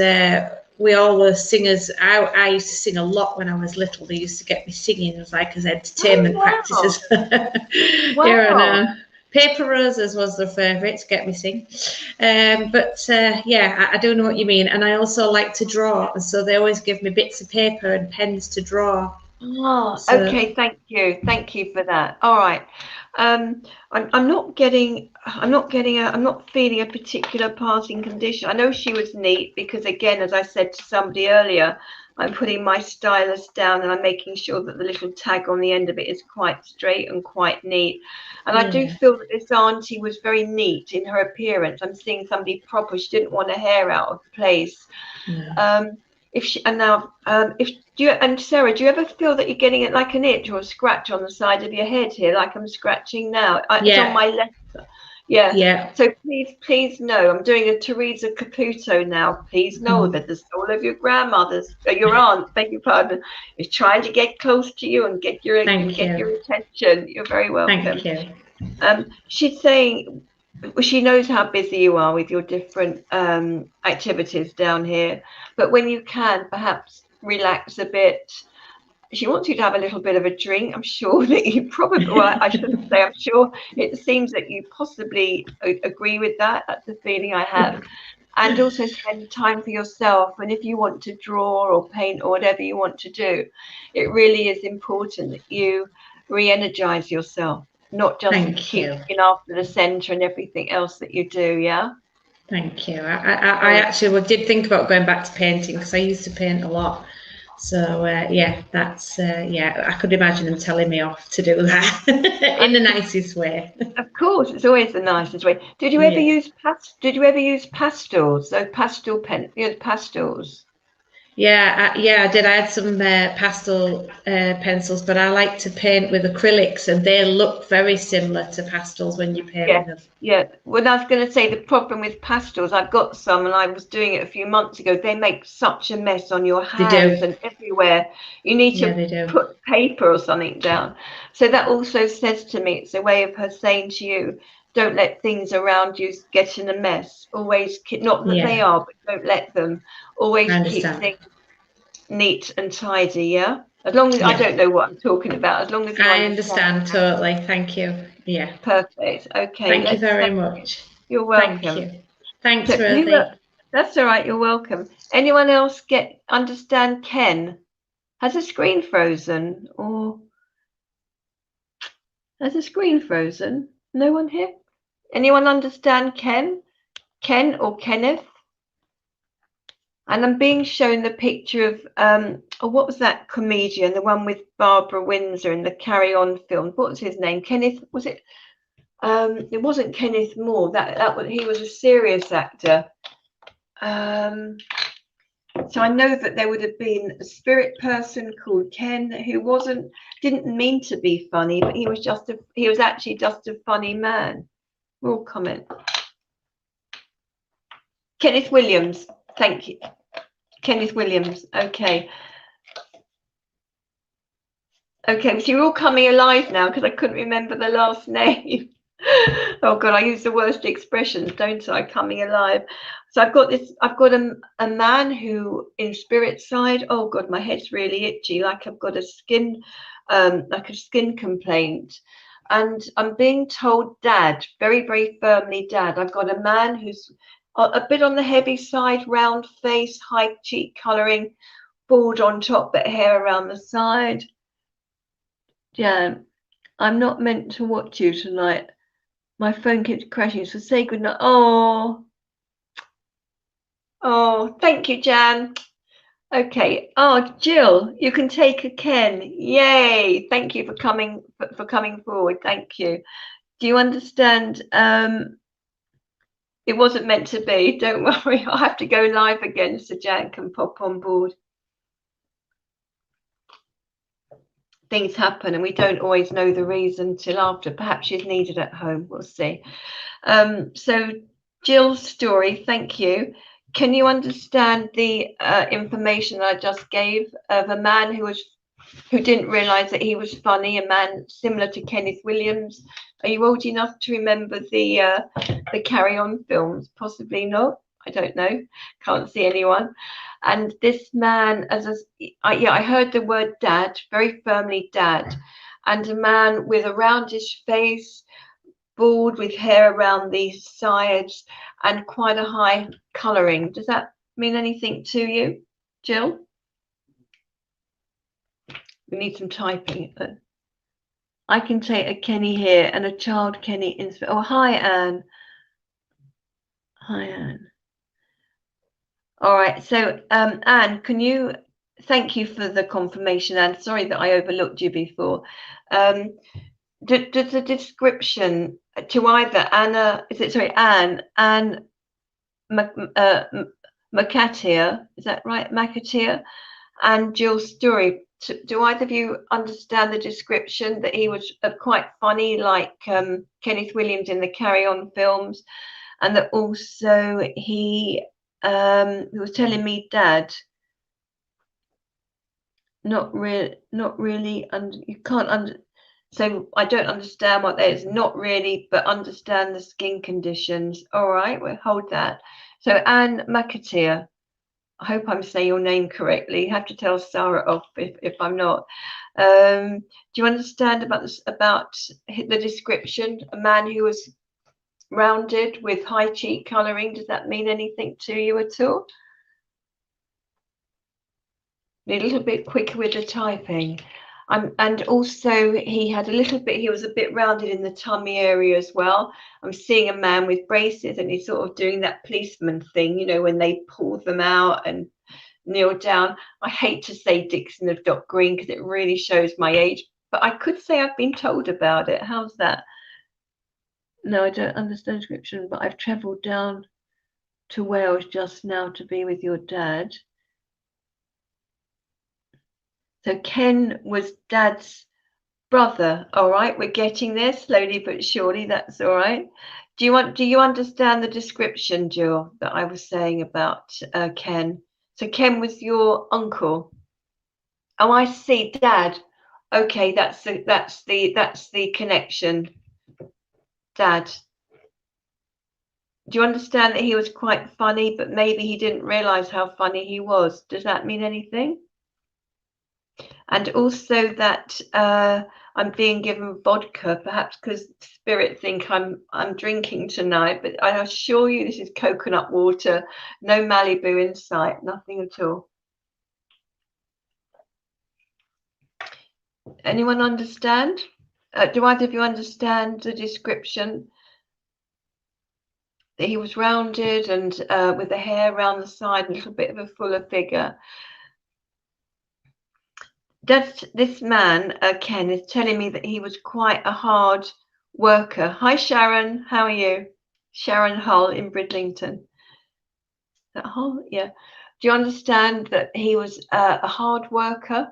[SPEAKER 1] we all were singers. I used to sing a lot when I was little. They used to get me singing as entertainment practices.
[SPEAKER 2] Wow.
[SPEAKER 1] Here Paper Roses was their favourite to get me sing. But yeah, I do know what you mean. And I also like to draw. And so they always give me bits of paper and pens to draw.
[SPEAKER 2] Oh, so, okay. Thank you for that. All right. I'm not feeling a particular passing condition. I know she was neat because, again, as I said to somebody earlier, I'm putting my stylus down and I'm making sure that the little tag on the end of it is quite straight and quite neat. And I do feel that this auntie was very neat in her appearance. I'm seeing somebody proper. She didn't want her hair out of place. Sarah, do you ever feel that you're getting it like an itch or a scratch on the side of your head here, like I'm scratching now? It's on my left. Yeah. So please know, I'm doing a Teresa Caputo now. Please know that the soul of your grandmother's, your aunt, beg your pardon, is trying to get close to you and get your attention. You're very welcome.
[SPEAKER 1] Thank you.
[SPEAKER 2] She's saying she knows how busy you are with your different activities down here, but when you can, perhaps relax a bit. She wants you to have a little bit of a drink. I'm sure that you probably, well, I shouldn't say I'm sure, it seems that you possibly agree with that. That's the feeling I have. And also spend time for yourself. And if you want to draw or paint or whatever you want to do, it really is important that you re-energize yourself, not just keep looking after the centre and everything else that you do. Yeah.
[SPEAKER 1] Thank you. I actually did think about going back to painting because I used to paint a lot. So yeah, that's I could imagine them telling me off to do that in the nicest way.
[SPEAKER 2] Of course, it's always the nicest way. Did you ever use pastels? So pastels.
[SPEAKER 1] Yeah, I did. I had some pastel pencils, but I like to paint with acrylics, and they look very similar to pastels when you paint with them.
[SPEAKER 2] Yeah. Well, I was going to say the problem with pastels, I've got some, and I was doing it a few months ago. They make such a mess on your hands and everywhere. You need to put paper or something down. So that also says to me, it's a way of her saying to you, don't let things around you get in a mess. Always keep, not that they are, but don't let them. Always keep things neat and tidy. Yeah. As long as I don't know what I'm talking about. As long as
[SPEAKER 1] I understand totally. Thank you. Yeah.
[SPEAKER 2] Perfect. Okay.
[SPEAKER 1] Thank you very much.
[SPEAKER 2] You're welcome.
[SPEAKER 1] Thank you. Thanks, Rosie.
[SPEAKER 2] That's all right. You're welcome. Anyone else understand Ken? Has the screen frozen or has the screen frozen? No one here? Anyone understand Ken? Ken or Kenneth? And I'm being shown the picture of what was that comedian, the one with Barbara Windsor in the Carry On film? What was his name? Kenneth, was it? It wasn't Kenneth Moore. That was, he was a serious actor. So I know that there would have been a spirit person called Ken who didn't mean to be funny, but he was actually just a funny man. We'll comment. Kenneth Williams. Thank you. Kenneth Williams. Okay. Okay, so you're all coming alive now because I couldn't remember the last name. Oh God, I use the worst expressions, don't I? Coming alive. So I've got a man who in spirit side, oh God, my head's really itchy, like I've got a skin complaint. And I'm being told dad, very, very firmly dad. I've got a man who's a bit on the heavy side, round face, high cheek colouring, bald on top, but hair around the side. Yeah, I'm not meant to watch you tonight. My phone keeps crashing, so say goodnight. Oh, thank you, Jan. Okay. Oh, Jill, you can take a Ken. Yay! Thank you for coming forward. Thank you. Do you understand? It wasn't meant to be. Don't worry. I'll have to go live again so Jan can pop on board. Things happen and we don't always know the reason till after. Perhaps she's needed at home. We'll see. So Jill's story, thank you. Can you understand the information I just gave of a man who didn't realize that he was funny, a man similar to Kenneth Williams? Are you old enough to remember the Carry On films? Possibly not. I don't know. Can't see anyone. And this man, I heard the word dad, very firmly dad, and a man with a roundish face, bald with hair around the sides, and quite a high colouring. Does that mean anything to you, Jill? We need some typing. I can take a Kenny here and a child Kenny in. Oh, hi, Anne. Hi, Anne. All right, so Anne, thank you for the confirmation, Anne. Sorry that I overlooked you before. Does the description to either Anne McAteer, is that right, McAteer, and Jill's story, do either of you understand the description that he was quite funny, like Kenneth Williams in the Carry On films, and that also he was telling me, Dad, not really, and you can't so I don't understand what that is, not really, but understand the skin conditions. All right, we'll hold that. So Anne McAteer, I hope I'm saying your name correctly. You have to tell Sarah off if I'm not. Do you understand about the description? A man who was rounded with high cheek colouring. Does that mean anything to you at all? A little bit quicker with the typing. And also he was a bit rounded in the tummy area as well. I'm seeing a man with braces and he's sort of doing that policeman thing, you know, when they pull them out and kneel down. I hate to say Dixon of Dock Green because it really shows my age, but I could say I've been told about it. How's that? No, I don't understand the description, but I've travelled down to Wales just now to be with your dad. So Ken was Dad's brother. All right, we're getting there slowly but surely. That's all right. Do you understand the description, Jill, that I was saying about Ken? So Ken was your uncle. Oh, I see, Dad. Okay, that's the connection. Dad. Do you understand that he was quite funny, but maybe he didn't realize how funny he was? Does that mean anything? And also that I'm being given vodka, perhaps because spirit think I'm drinking tonight, but I assure you this is coconut water, no Malibu in sight, nothing at all. Anyone understand? Do either of you understand the description? he was rounded and with the hair around the side, a little bit of a fuller figure. This man, Ken, is telling me that he was quite a hard worker. Hi, Sharon. How are you? Sharon Hull in Bridlington. That Hull? Yeah. Do you understand that he was a hard worker?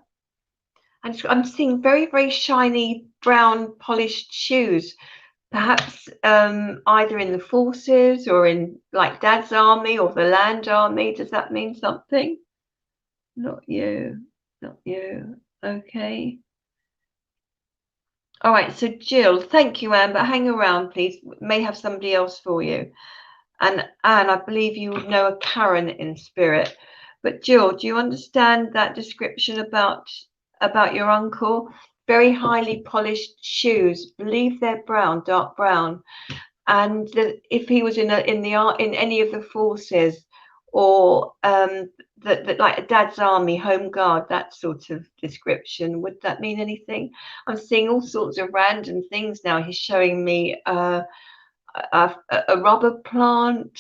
[SPEAKER 2] And I'm seeing very, very shiny brown polished shoes, perhaps either in the forces or in like Dad's army or the land army. Does that mean something? Not you. Not you. Okay. All right. So Jill, thank you, Amber. Hang around, please. May have somebody else for you. And Anne, I believe you would know a Karen in spirit. But Jill, do you understand that description about your uncle? Very highly polished shoes. Believe they're brown, dark brown. And if he was in any of the forces, or like a Dad's army, home guard, that sort of description, would that mean anything? I'm seeing all sorts of random things now. He's showing me a rubber plant,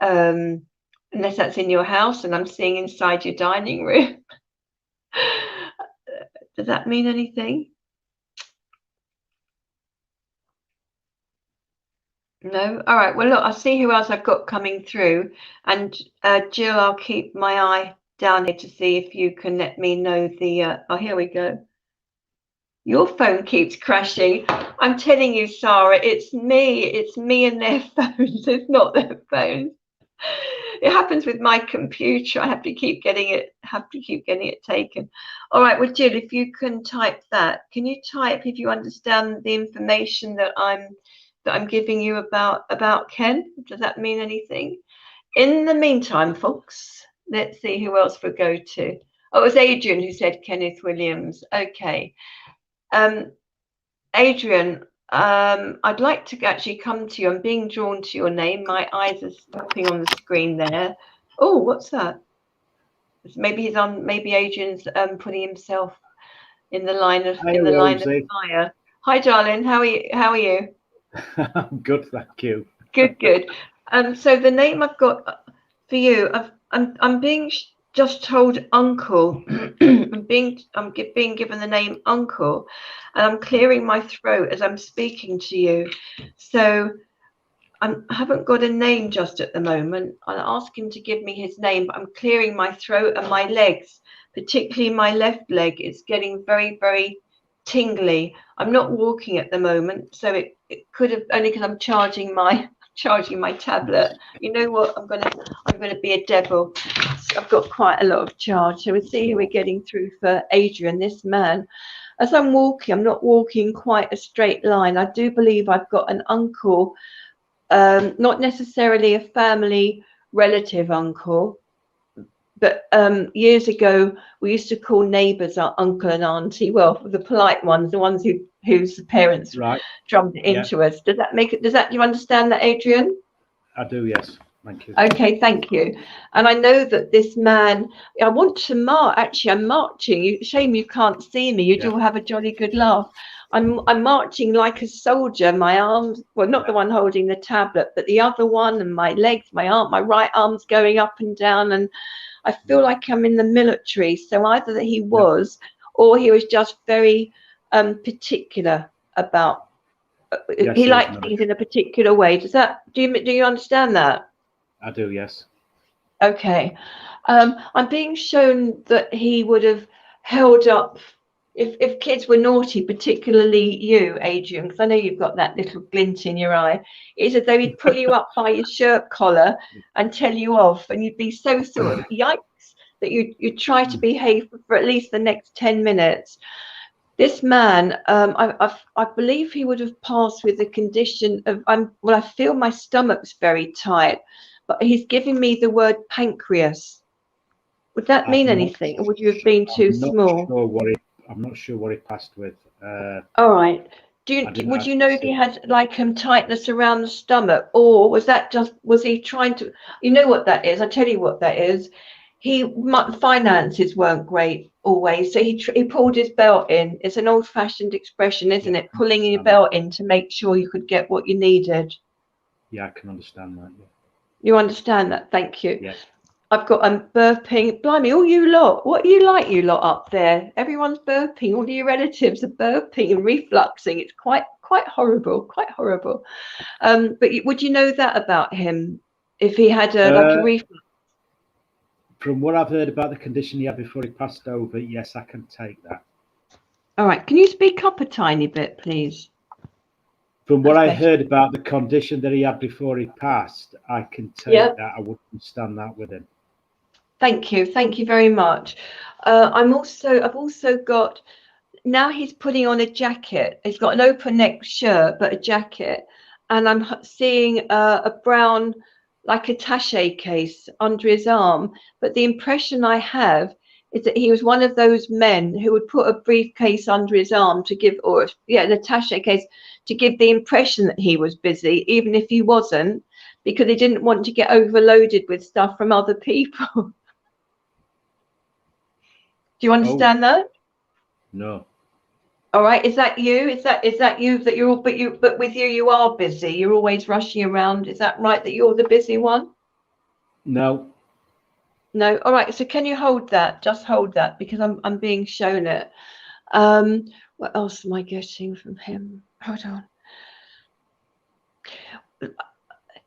[SPEAKER 2] unless that's in your house, and I'm seeing inside your dining room. Does that mean anything? No? All right. Well, look, I'll see who else I've got coming through. And Jill, I'll keep my eye down here to see if you can let me know the... oh, here we go. Your phone keeps crashing. I'm telling you, Sarah, it's me. It's me and their phones. It's not their phones. It happens with my computer. I have to keep getting it taken. All right. Well, Jill, if you can type that, can you type if you understand the information that I'm giving you about Ken? Does that mean anything? In the meantime, folks, let's see who else we'll go to. Oh, it was Adrian who said Kenneth Williams. Okay. Adrian, I'd like to actually come to you. I'm being drawn to your name. My eyes are stopping on the screen there. Oh, what's that? Maybe maybe Adrian's putting himself in the line of fire. Hi, darling. How are you?
[SPEAKER 3] I'm good, thank you.
[SPEAKER 2] Good. So the name I've got for you, I'm being just told Uncle. I'm being given the name Uncle, and I'm clearing my throat as I'm speaking to you. So I haven't got a name just at the moment. I'll ask him to give me his name, but I'm clearing my throat and my legs, particularly my left leg. It's getting very, very tingly. I'm not walking at the moment, so it could have, only because I'm charging my tablet. You know what? I'm gonna be a devil. I've got quite a lot of charge. So we'll see who we're getting through for Adrian, this man. As I'm walking, I'm not walking quite a straight line. I do believe I've got an uncle, not necessarily a family relative uncle, but years ago we used to call neighbours our uncle and auntie. Well, the polite ones, the ones whose parents drummed it into us. Does that do you understand that, Adrian?
[SPEAKER 3] I do, yes. Thank you.
[SPEAKER 2] Okay, thank you. And I know that this man, I want to march. Actually, I'm marching. Shame you can't see me. You do have a jolly good laugh. I'm marching like a soldier. My arms, well, not the one holding the tablet, but the other one, and my legs, my right arm's going up and down, and I feel like I'm in the military. So either that he was, or he was just very particular about. He liked things in a particular way. Do you understand that?
[SPEAKER 3] I do, yes.
[SPEAKER 2] Okay. I'm being shown that he would have held up if kids were naughty, particularly you, Adrian, because I know you've got that little glint in your eye. It's as though he'd pull you up by your shirt collar and tell you off, and you'd be so sort of yikes that you'd try to behave for at least the next 10 minutes. This man, I believe he would have passed with the condition of I feel my stomach's very tight, but he's giving me the word pancreas. Would that mean anything, or would you have been too small?
[SPEAKER 3] I'm not sure what he passed with.
[SPEAKER 2] All right. Would you know if he had like tightness around the stomach, or was he trying to? You know what that is? I tell you what that is. Finances weren't great always, so he pulled his belt in. It's an old-fashioned expression, isn't it? Pulling your belt in to make sure you could get what you needed.
[SPEAKER 3] Yeah, I can understand that. Yeah.
[SPEAKER 2] You understand that? Thank you.
[SPEAKER 3] Yeah.
[SPEAKER 2] I've got burping. Blimey, all you lot. What are you like, you lot up there? Everyone's burping. All your relatives are burping and refluxing. It's quite horrible. Quite horrible. But would you know that about him? If he had like a reflux?
[SPEAKER 3] From what I've heard about the condition he had before he passed over, yes, I can take that.
[SPEAKER 2] All right. Can you speak up a tiny bit, please?
[SPEAKER 3] From what I
[SPEAKER 2] That's
[SPEAKER 3] heard about the condition that he had before he passed, I can take that. I wouldn't stand that with him.
[SPEAKER 2] Thank you. Thank you very much. I've also got, now he's putting on a jacket. He's got an open neck shirt, but a jacket. And I'm seeing a brown, like attaché case under his arm. But the impression I have is that he was one of those men who would put a briefcase under his arm to give, an attaché case to give the impression that he was busy, even if he wasn't, because he didn't want to get overloaded with stuff from other people. Do you understand that?
[SPEAKER 3] No.
[SPEAKER 2] All right. Is that you? Is that you that you're all, but with you are busy. You're always rushing around. Is that right, that you're the busy one?
[SPEAKER 3] No.
[SPEAKER 2] No. All right. So can you hold that? Just hold that, because I'm being shown it. What else am I getting from him? Hold on.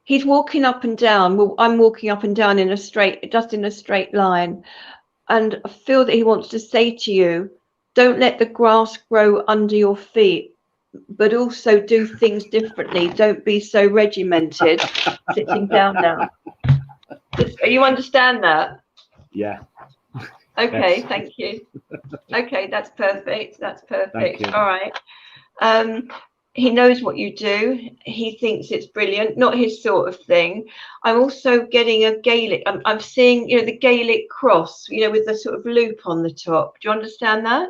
[SPEAKER 2] He's walking up and down. Well, I'm walking up and down in a straight line, and I feel that he wants to say to you, don't let the grass grow under your feet, but also do things differently. Don't be so regimented. Sitting down now. You understand that?
[SPEAKER 3] Yeah.
[SPEAKER 2] Okay,
[SPEAKER 3] Yes.
[SPEAKER 2] thank you. Okay, that's perfect. That's perfect.
[SPEAKER 3] Thank you.
[SPEAKER 2] All right. He knows what you do. He thinks it's brilliant. Not his sort of thing. I'm also getting a Gaelic. I'm seeing, the Gaelic cross, with the sort of loop on the top. Do you understand that?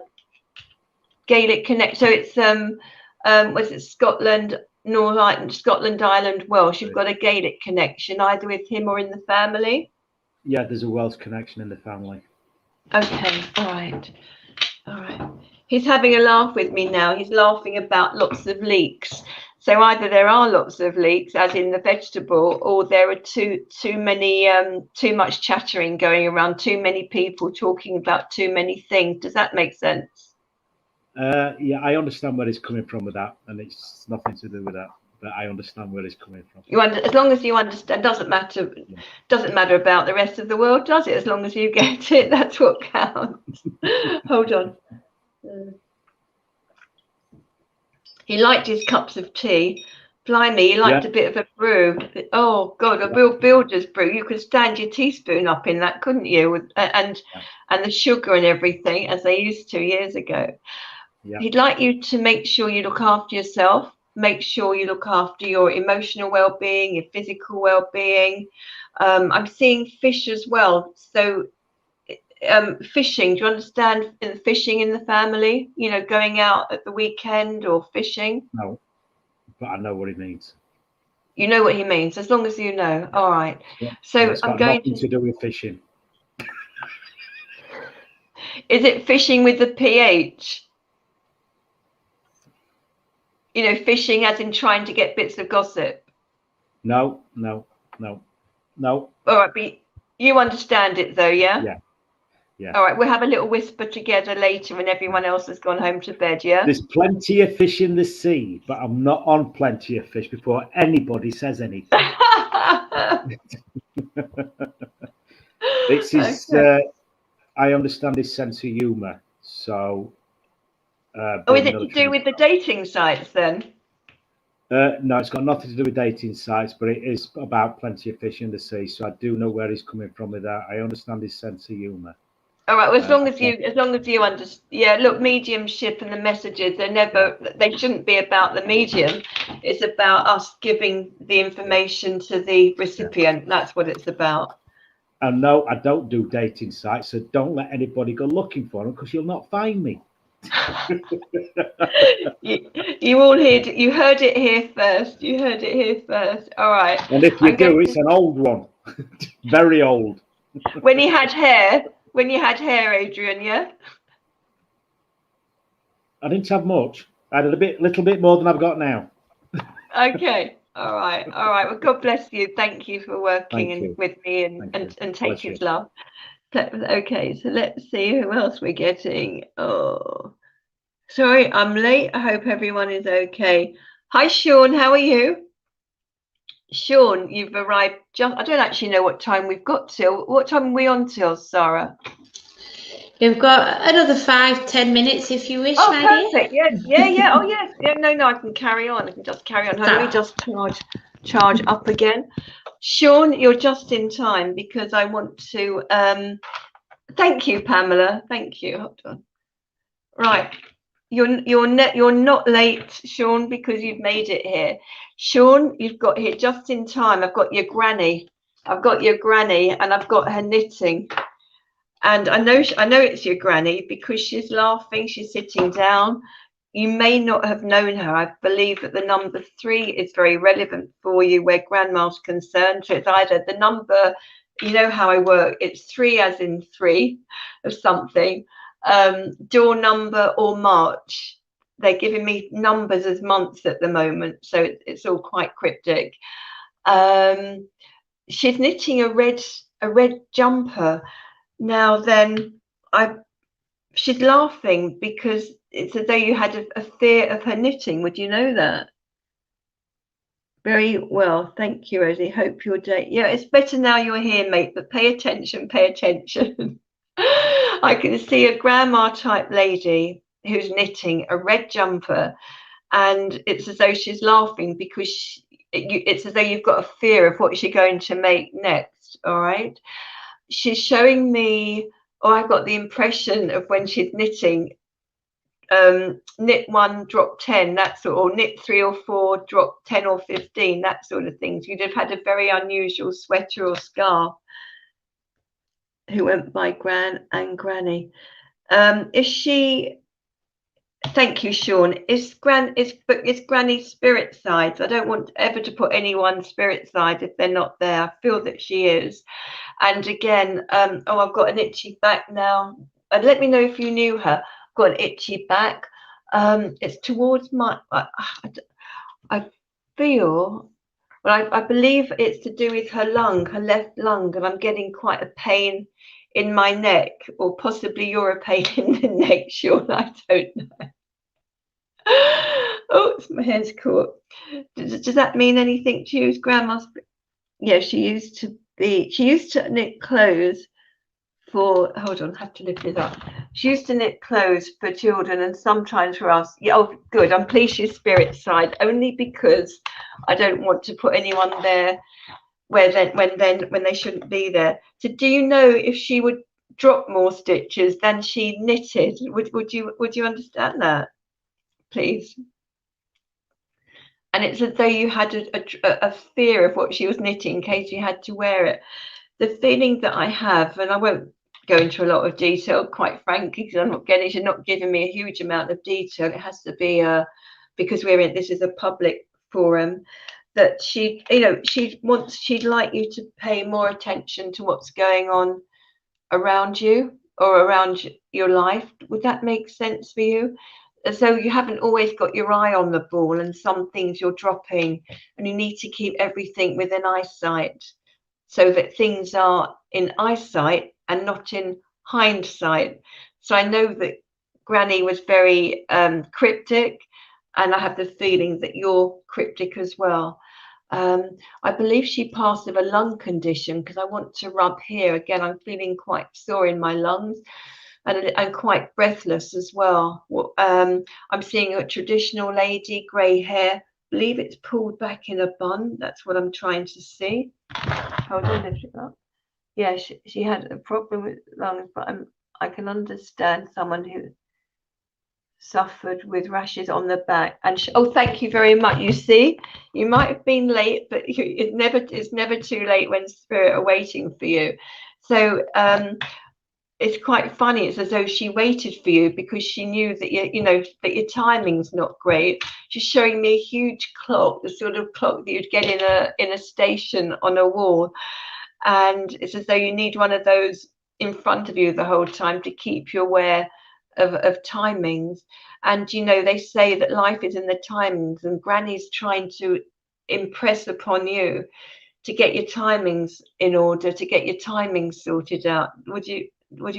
[SPEAKER 2] Gaelic connect. So it's was it Scotland, Northern Ireland, Scotland, Ireland, Welsh? You've got a Gaelic connection either with him or in the family.
[SPEAKER 3] Yeah, there's a Welsh connection in the family.
[SPEAKER 2] Okay. All right. All right. He's having a laugh with me now. He's laughing about lots of leeks. So either there are lots of leeks, as in the vegetable, or there are too much chattering going around, too many people talking about too many things. Does that make sense?
[SPEAKER 3] Yeah, I understand where he's coming from with that, and it's nothing to do with that. But I understand where he's coming from.
[SPEAKER 2] As long as you understand, doesn't matter.
[SPEAKER 3] Yeah.
[SPEAKER 2] Doesn't matter about the rest of the world, does it? As long as you get it, that's what counts. Hold on. He liked his cups of tea. Blimey, he liked a bit of a brew. Oh God, a real builder's brew. You could stand your teaspoon up in that, couldn't you? And the sugar and everything, as they used to years ago.
[SPEAKER 3] Yeah.
[SPEAKER 2] He'd like you to make sure you look after yourself. Make sure you look after your emotional well-being, your physical well-being. I'm seeing fish as well. So fishing, do you understand fishing in the family? Going out at the weekend or fishing?
[SPEAKER 3] No, but I know what he means.
[SPEAKER 2] You know what he means, as long as you know. All right.
[SPEAKER 3] Yeah.
[SPEAKER 2] So
[SPEAKER 3] it's
[SPEAKER 2] I'm
[SPEAKER 3] got
[SPEAKER 2] going
[SPEAKER 3] nothing to do with fishing.
[SPEAKER 2] Is it fishing with the PH? Fishing as in trying to get bits of gossip.
[SPEAKER 3] No.
[SPEAKER 2] All right, but you understand it though, yeah?
[SPEAKER 3] Yeah.
[SPEAKER 2] All right, we'll have a little whisper together later when everyone else has gone home to bed, yeah?
[SPEAKER 3] There's plenty of fish in the sea, but I'm not on plenty of fish before anybody says anything. This is, I understand his sense of humour. So,
[SPEAKER 2] is it to do with the dating sites then?
[SPEAKER 3] No, it's got nothing to do with dating sites, but it is about plenty of fish in the sea. So I do know where he's coming from with that. I understand his sense of humour. All right.
[SPEAKER 2] Well, as long as you understand. Yeah. Look, mediumship and the messages, they shouldn't be about the medium. It's about us giving the information to the recipient. That's what it's about.
[SPEAKER 3] And no, I don't do dating sites, so don't let anybody go looking for them because you'll not find me.
[SPEAKER 2] you all heard it here first. You heard it here first. All right.
[SPEAKER 3] And if you do, it's an old one, very old.
[SPEAKER 2] When you had hair, Adrian, yeah.
[SPEAKER 3] I didn't have much. I had a little bit more than I've got now.
[SPEAKER 2] Okay. All right. Well, God bless you. Thank you for working with me and taking love. Okay, so let's see who else we're getting. Oh, sorry, I'm late. I hope everyone is okay. Hi, Sean. How are you? Sean, you've arrived just, I don't actually know what time we've got till. What time are we on till, Sarah?
[SPEAKER 1] You've got another 5-10 minutes if you wish, my
[SPEAKER 2] perfect.
[SPEAKER 1] dear.
[SPEAKER 2] Yeah. Oh, yes. Yeah, no, I can carry on. I can just carry on. Let me just charge up again. Sean, you're just in time because I want to, thank you, Pamela. Thank you. Hold on. Right. You're not late, Sean, because you've made it here. Sean, you've got here just in time. I've got your granny. And I've got her knitting. And I know it's your granny because she's laughing. She's sitting down. You may not have known her. I believe that the number 3 is very relevant for you where grandma's concerned. So it's either the number, you know how I work. It's 3 as in 3 of something. Door number or March. They're giving me numbers as months at the moment, so it's all quite cryptic. She's knitting a red jumper. Now then, she's laughing because it's as though you had a fear of her knitting. Would you know that? Very well, thank you, Rosie. Hope your day. Yeah, it's better now you're here, mate. But pay attention. I can see a grandma type lady who's knitting a red jumper, and it's as though she's laughing because it's as though you've got a fear of what she's going to make next. All right, she's showing me, or I've got the impression of when she's knitting, knit 1, drop 10, that sort, or knit 3 or 4, drop 10 or 15, that sort of things. You'd have had a very unusual sweater or scarf who went by Gran and Granny. Is she? Thank you, Sean. Is Granny's spirit side? I don't want ever to put anyone's spirit side if they're not there. I feel that she is. And again, I've got an itchy back now. And let me know if you knew her. I've got an itchy back. It's towards my. I feel. Well, I believe it's to do with her left lung, and I'm getting quite a pain in my neck, or possibly you're a pain in the neck, Sean. I don't know. Oh, my hair's caught. Does that mean anything to you, Grandma's? Yeah, she used to knit clothes for. Hold on, I have to lift it up. She used to knit clothes for children and sometimes for us. Yeah, oh, good. I'm pleased she's spirit side, only because I don't want to put anyone there when they shouldn't be there. So, do you know if she would drop more stitches than she knitted? Would you understand that, please? And it's as though you had a fear of what she was knitting in case you had to wear it. The feeling that I have, and I won't go into a lot of detail, quite frankly, because she's not giving me a huge amount of detail. It has to be because this is a public forum, that she'd like you to pay more attention to what's going on around you or around your life. Would that make sense for you? So you haven't always got your eye on the ball, and some things you're dropping, and you need to keep everything within eyesight so that things are in eyesight and not in hindsight. So I know that Granny was very cryptic, and I have the feeling that you're cryptic as well. I believe she passed with a lung condition, because I want to rub here. Again, I'm feeling quite sore in my lungs. And quite breathless as well. I'm seeing a traditional lady, grey hair. I believe it's pulled back in a bun. That's what I'm trying to see. Hold on, lift it up. Yeah, she had a problem with lungs, but I can understand someone who suffered with rashes on the back. And oh, thank you very much. You see, you might have been late, but it's never too late when spirit are waiting for you. So it's quite funny. It's as though she waited for you because she knew that that your timing's not great. She's showing me a huge clock, the sort of clock that you'd get in a station on a wall, and it's as though you need one of those in front of you the whole time to keep you aware of timings. And they say that life is in the timings, and Granny's trying to impress upon you to get your timings in order, to get your timings sorted out. Would you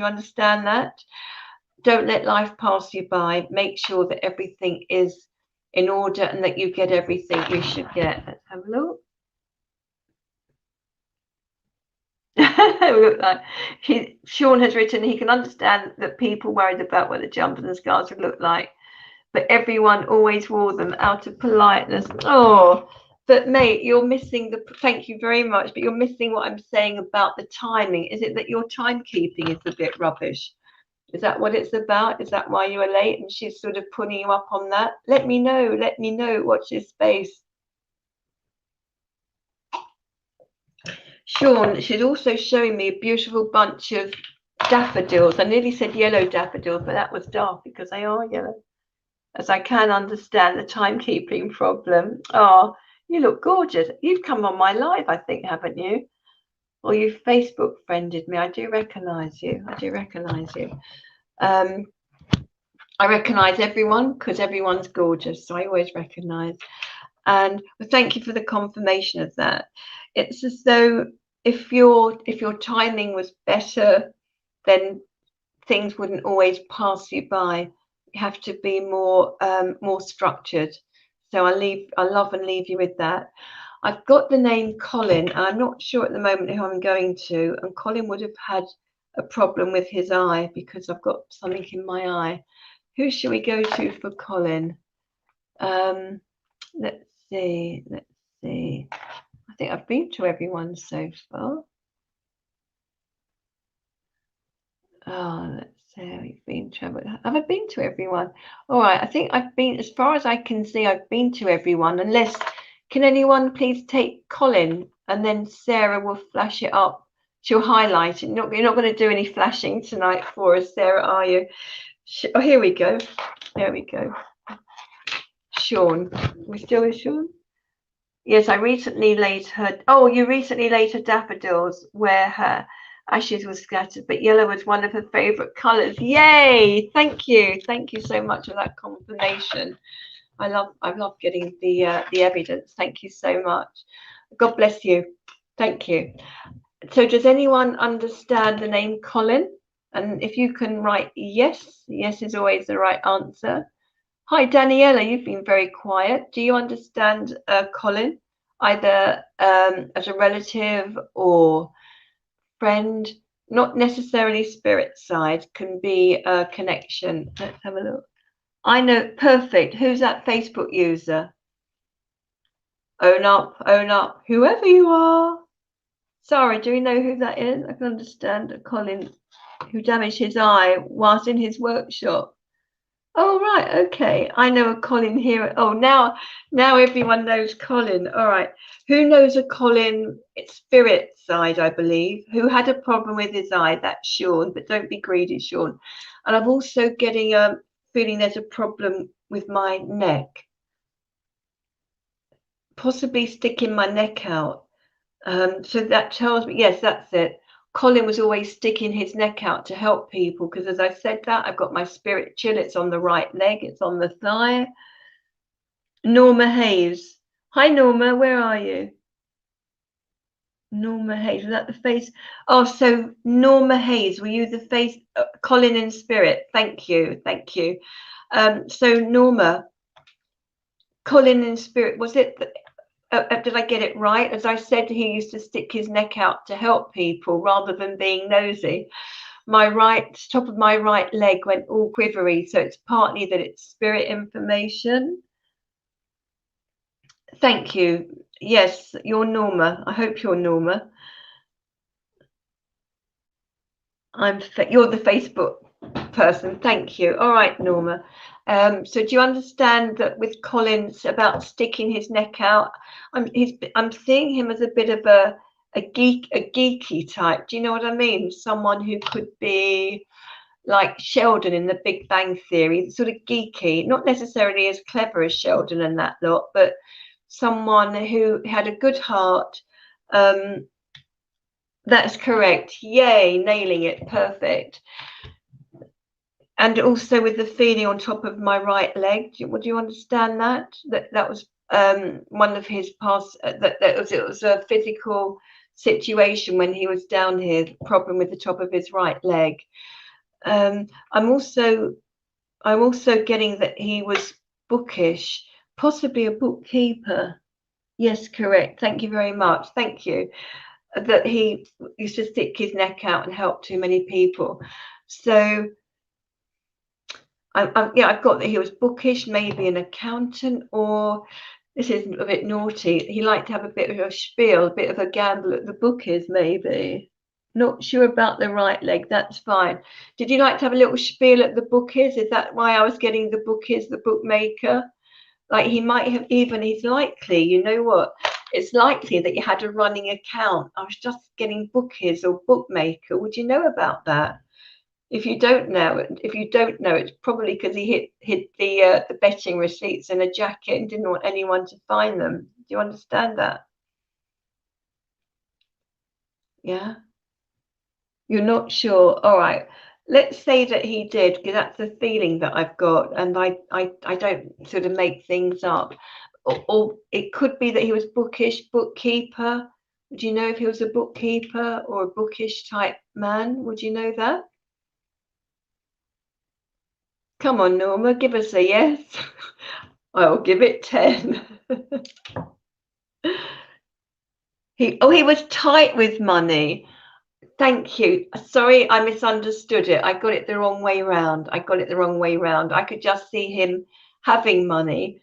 [SPEAKER 2] understand that? Don't let life pass you by. Make sure that everything is in order and that you get everything you should get. Let's have a look. Look like Sean has written, he can understand that people worried about what the jumpers and scars would look like, but everyone always wore them out of politeness. Oh, but mate, you're missing the, thank you very much, but you're missing what I'm saying about the timing. Is it that your timekeeping is a bit rubbish? Is that what it's about? Is that why you are late? And she's sort of putting you up on that? Let me know. Watch this space. Sean, she's also showing me a beautiful bunch of daffodils. I nearly said yellow daffodils, but that was dark because they are yellow. As I can understand the timekeeping problem. Oh, you look gorgeous. You've come on my live, I think, haven't you? Or you Facebook friended me. I do recognise you. I recognise everyone because everyone's gorgeous. So I always recognise. And well, thank you for the confirmation of that. It's as though if your timing was better, then things wouldn't always pass you by. You have to be more structured. So I love and leave you with that. I've got the name Colin, and I'm not sure at the moment who I'm going to. And Colin would have had a problem with his eye because I've got something in my eye. Who should we go to for Colin? Let's see. I think I've been to everyone so far. Oh, let's see. We've been to. Have I been to everyone? All right. I think I've been, as far as I can see, I've been to everyone. Unless, can anyone please take Colin, and then Sarah will flash it up. She'll highlight it. You're not going to do any flashing tonight for us, Sarah, are you? Oh, here we go. There we go. Sean. We still with Sean? Yes, I recently laid her. Oh, you recently laid her daffodils where her ashes were scattered, but yellow was one of her favourite colours. Yay! Thank you so much for that confirmation. I love getting the evidence. Thank you so much. God bless you. Thank you. So, does anyone understand the name Colin? And if you can write yes is always the right answer. Hi, Daniela, you've been very quiet. Do you understand Colin, either as a relative or friend? Not necessarily spirit side, can be a connection. Let's have a look. I know, perfect. Who's that Facebook user? Own up, whoever you are. Sorry, do we know who that is? I can understand Colin, who damaged his eye whilst in his workshop. Oh, right. Okay. I know a Colin here. Oh, now everyone knows Colin. All right. Who knows a Colin spirit side, I believe, who had a problem with his eye? That's Sean, but don't be greedy, Sean. And I'm also getting a feeling there's a problem with my neck. Possibly sticking my neck out. So that tells me, yes, that's it. Colin was always sticking his neck out to help people because, as I said that, I've got my spirit chill. It's on the right leg. It's on the thigh. Norma Hayes. Hi, Norma. Where are you? Norma Hayes. Is that the face? Oh, so Norma Hayes, were you the face? Colin in spirit. Thank you. So Norma, Colin in spirit, was it... did I get it right? As I said, he used to stick his neck out to help people rather than being nosy. My top of my right leg went all quivery, so it's partly that it's spirit information. Thank you. Yes, you're Norma. I hope you're Norma. You're the Facebook person. Thank you. All right, Norma. So do you understand that with Collins about sticking his neck out? I'm seeing him as a bit of a geeky type. Do you know what I mean? Someone who could be like Sheldon in The Big Bang Theory, sort of geeky, not necessarily as clever as Sheldon and that lot, but someone who had a good heart. That's correct. Yay, nailing it. Perfect. And also with the feeling on top of my right leg. Would you understand that? That was one of his past it was a physical situation when he was down here, problem with the top of his right leg. I'm also getting that he was bookish, possibly a bookkeeper. Yes, correct. Thank you very much. Thank you. That he used to stick his neck out and help too many people. So yeah, I've got that he was bookish, maybe an accountant, or this is a bit naughty. He liked to have a bit of a spiel, a bit of a gamble at the bookies, maybe. Not sure about the right leg. That's fine. Did you like to have a little spiel at the bookies? Is that why I was getting the bookies, the bookmaker? Like he might have even, he's likely, you know what? It's likely that you had a running account. I was just getting bookies or bookmaker. Would you know about that? If you don't know, it's probably because he hid the betting receipts in a jacket and didn't want anyone to find them. Do you understand that? Yeah. You're not sure. All right. Let's say that he did, because that's the feeling that I've got, and I don't sort of make things up. Or it could be that he was bookish, bookkeeper. Would you know if he was a bookkeeper or a bookish type man? Would you know that? Come on, Norma, give us a yes. I'll give it 10. He was tight with money. Thank you. Sorry, I misunderstood it. I got it the wrong way round. I could just see him having money,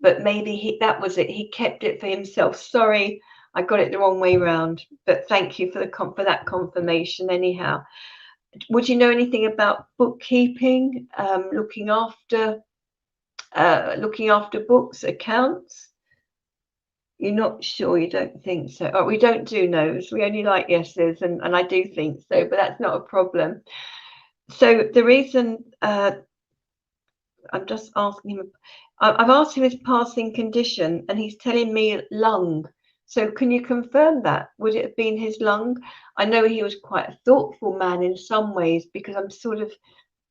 [SPEAKER 2] but maybe that was it. He kept it for himself. Sorry, I got it the wrong way round. But thank you for that confirmation. Anyhow, would you know anything about bookkeeping, looking after books, accounts? You're not sure, you don't think so. Oh, we don't do no's. We only like yeses, and I do think so, but that's not a problem. So the reason I'm just asking him, I've asked him his passing condition, and he's telling me lung. So can you confirm that? Would it have been his lung? I know he was quite a thoughtful man in some ways, because I'm sort of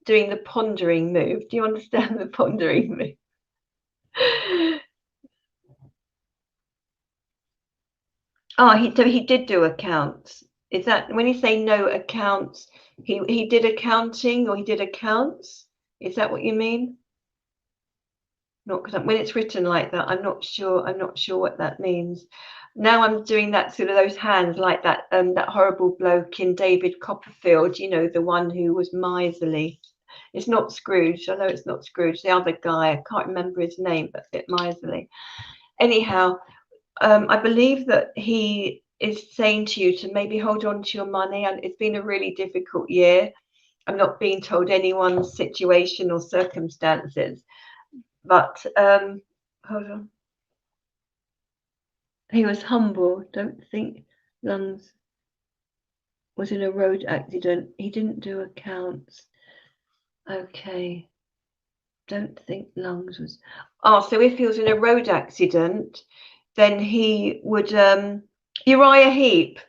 [SPEAKER 2] doing the pondering move. Do you understand the pondering move? Oh, so he did do accounts. Is that when you say no accounts, he did accounting or he did accounts? Is that what you mean? Not because when it's written like that, I'm not sure what that means. Now I'm doing that sort of those hands like that that horrible bloke in David Copperfield, you know, the one who was miserly. It's not Scrooge. I know it's not Scrooge. The other guy, I can't remember his name, but a bit miserly. Anyhow, I believe that he is saying to you to maybe hold on to your money. And it's been a really difficult year. I'm not being told anyone's situation or circumstances, but hold on. He was humble. Don't think lungs was in a road accident. He didn't do accounts. Okay. Don't think lungs was. Oh, so if he was in a road accident, then he would Uriah Heep.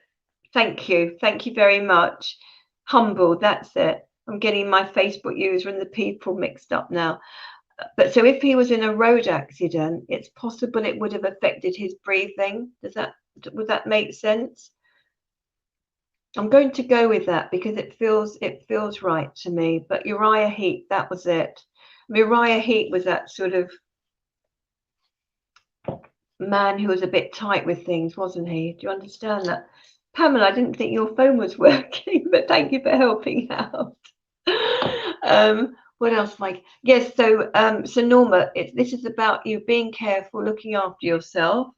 [SPEAKER 2] Thank you very much. Humble, that's it. I'm getting my Facebook user and the people mixed up now. But so if he was in a road accident, it's possible it would have affected his breathing. Would that make sense? I'm going to go with that because it feels right to me. But Uriah Heep, that was it. Uriah Heep was that sort of man who was a bit tight with things, wasn't he? Do you understand that? Pamela, I didn't think your phone was working, but thank you for helping out. What else, Mike? Yes, so Norma, this is about you being careful, looking after yourself.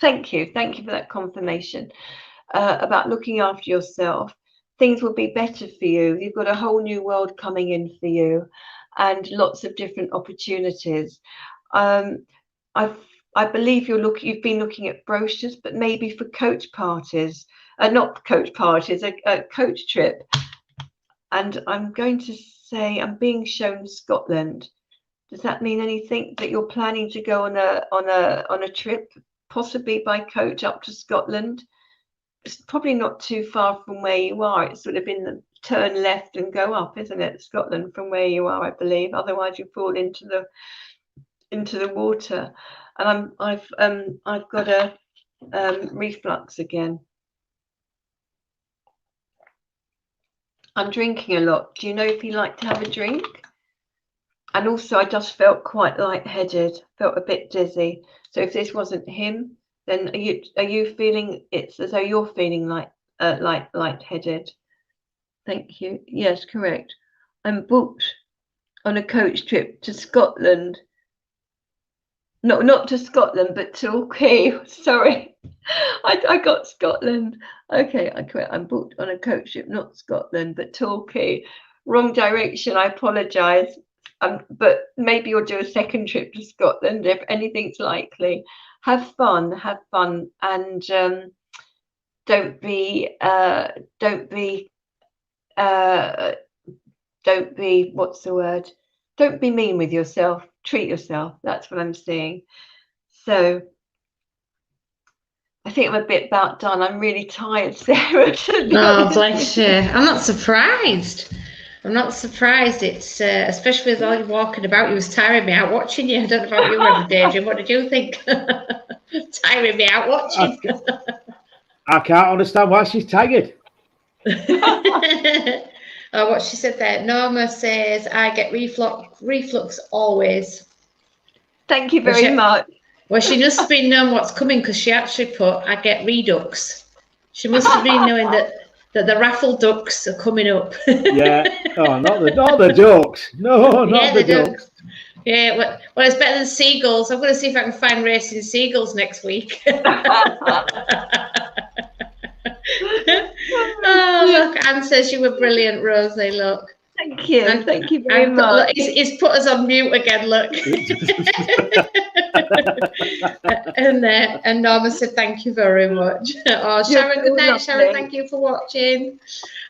[SPEAKER 2] Thank you for that confirmation about looking after yourself. Things will be better for you. You've got a whole new world coming in for you, and lots of different opportunities. I believe you've been looking at brochures, but maybe for coach parties, not coach parties, a coach trip. And I'm going to say I'm being shown Scotland. Does that mean anything that you're planning to go on a trip, possibly by coach up to Scotland? It's probably not too far from where you are. It's sort of in the turn left and go up, isn't it? Scotland from where you are, I believe. Otherwise, you fall into into the water, and I've got a reflux again. I'm drinking a lot. Do you know if you like to have a drink? And also, I just felt quite lightheaded, felt a bit dizzy. So if this wasn't him, then are you feeling it's as though you're feeling like lightheaded? Thank you. Yes, correct. I'm booked on a coach trip to Scotland. No, not to Scotland, but to Torquay. Sorry, I got Scotland. Okay, I correct. I'm booked on a coach trip, not Scotland, but Torquay. Wrong direction. I apologise. But maybe you'll do a second trip to Scotland if anything's likely. Have fun, and don't be what's the word? Don't be mean with yourself. Treat yourself. That's what I'm saying. So I think I'm a bit about done. I'm really tired, Sarah.
[SPEAKER 1] Oh, bless you. I'm not surprised. It's especially with all you walking about. You was tiring me out watching you. I don't know about you, Reverend Adrian. What did you think? Tiring me out watching.
[SPEAKER 3] I can't understand why she's tired.
[SPEAKER 1] Oh, what she said there. Norma says, I get reflux always.
[SPEAKER 2] Thank you very much.
[SPEAKER 1] Well, she must have been knowing what's coming because she actually put, I get redux. She must have been knowing that the raffle ducks are coming up.
[SPEAKER 3] Yeah. Oh, not the ducks. No, not the ducks.
[SPEAKER 1] Yeah, well, it's better than seagulls. I'm going to see if I can find racing seagulls next week. Oh, look, Anne says you were brilliant, Rosie. Look.
[SPEAKER 2] Thank you. And, thank you very much.
[SPEAKER 1] Look, he's put us on mute again, look. And Norma said, thank you very much. Oh, Sharon, good night, Sharon. Thank you for watching.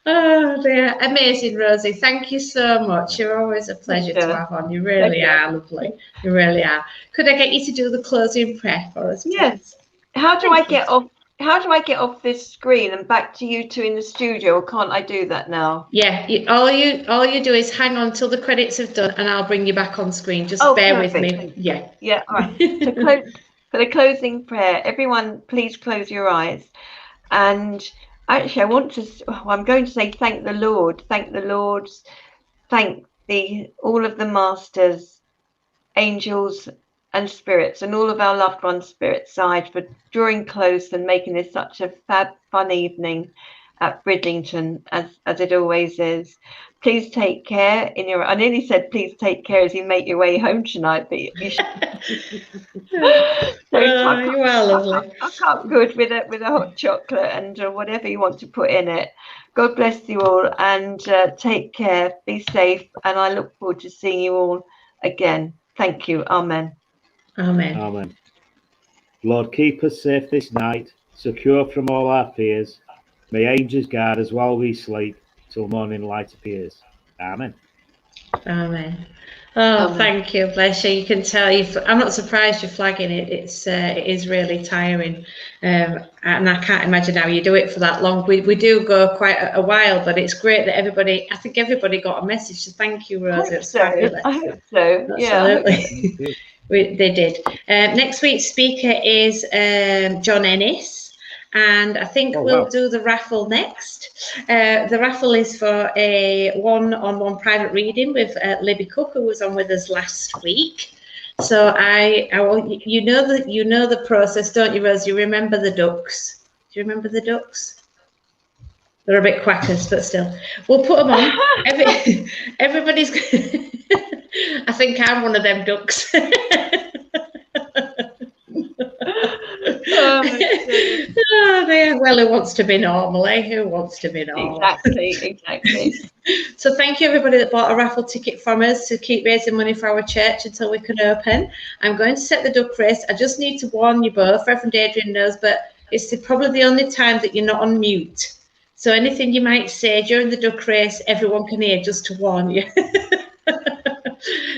[SPEAKER 1] Oh, dear. Amazing, Rosie. Thank you so much. You're always a pleasure to have on. You really are lovely. You really are. Could I get you to do the closing prayer for us, please?
[SPEAKER 2] Yes. How do I get off this screen and back to you two in the studio, or can't I do that now?
[SPEAKER 1] Yeah, all you do is hang on till the credits have done, and I'll bring you back on screen. Just bear perfect. With me. Yeah.
[SPEAKER 2] Yeah. All right. For the closing prayer, everyone, please close your eyes. And actually, I'm going to say thank the Lord. Thank the Lord. Thank all of the masters, angels, and spirits, and all of our loved ones' spirit side for drawing close and making this such a fun evening at Bridlington, as it always is. Please take care I nearly said please take care as you make your way home tonight, but you should.
[SPEAKER 1] You are lovely.
[SPEAKER 2] I can't good with a hot chocolate and whatever you want to put in it. God bless you all, and take care, be safe, and I look forward to seeing you all again. Thank you. Amen.
[SPEAKER 1] Amen.
[SPEAKER 3] Amen. Lord, keep us safe this night, secure from all our fears. May angels guard us while we sleep, till morning light appears. Amen.
[SPEAKER 1] Amen. Oh, amen. Thank you, bless you. You can tell I'm not surprised you're flagging it. It is really tiring, and I can't imagine how you do it for that long. We do go quite a while, but it's great that I think everybody got a message. So thank you, Rosie.
[SPEAKER 2] I hope so.
[SPEAKER 1] Absolutely. Yeah. They did. Next week's speaker is John Ennis, and I think we'll do the raffle next. The raffle is for a one-on-one private reading with Libby Cook, who was on with us last week. So you know the process, don't you, Rose? You remember the ducks? Do you remember the ducks? They're a bit quackers, but still, we'll put them on. Everybody's. I think I'm one of them ducks. Well, who wants to be normal, eh? Who wants to be normal?
[SPEAKER 2] Exactly.
[SPEAKER 1] So thank you, everybody that bought a raffle ticket from us to keep raising money for our church until we can open. I'm going to set the duck race. I just need to warn you both. Reverend Adrian knows, but it's probably the only time that you're not on mute. So anything you might say during the duck race, everyone can hear, just to warn you.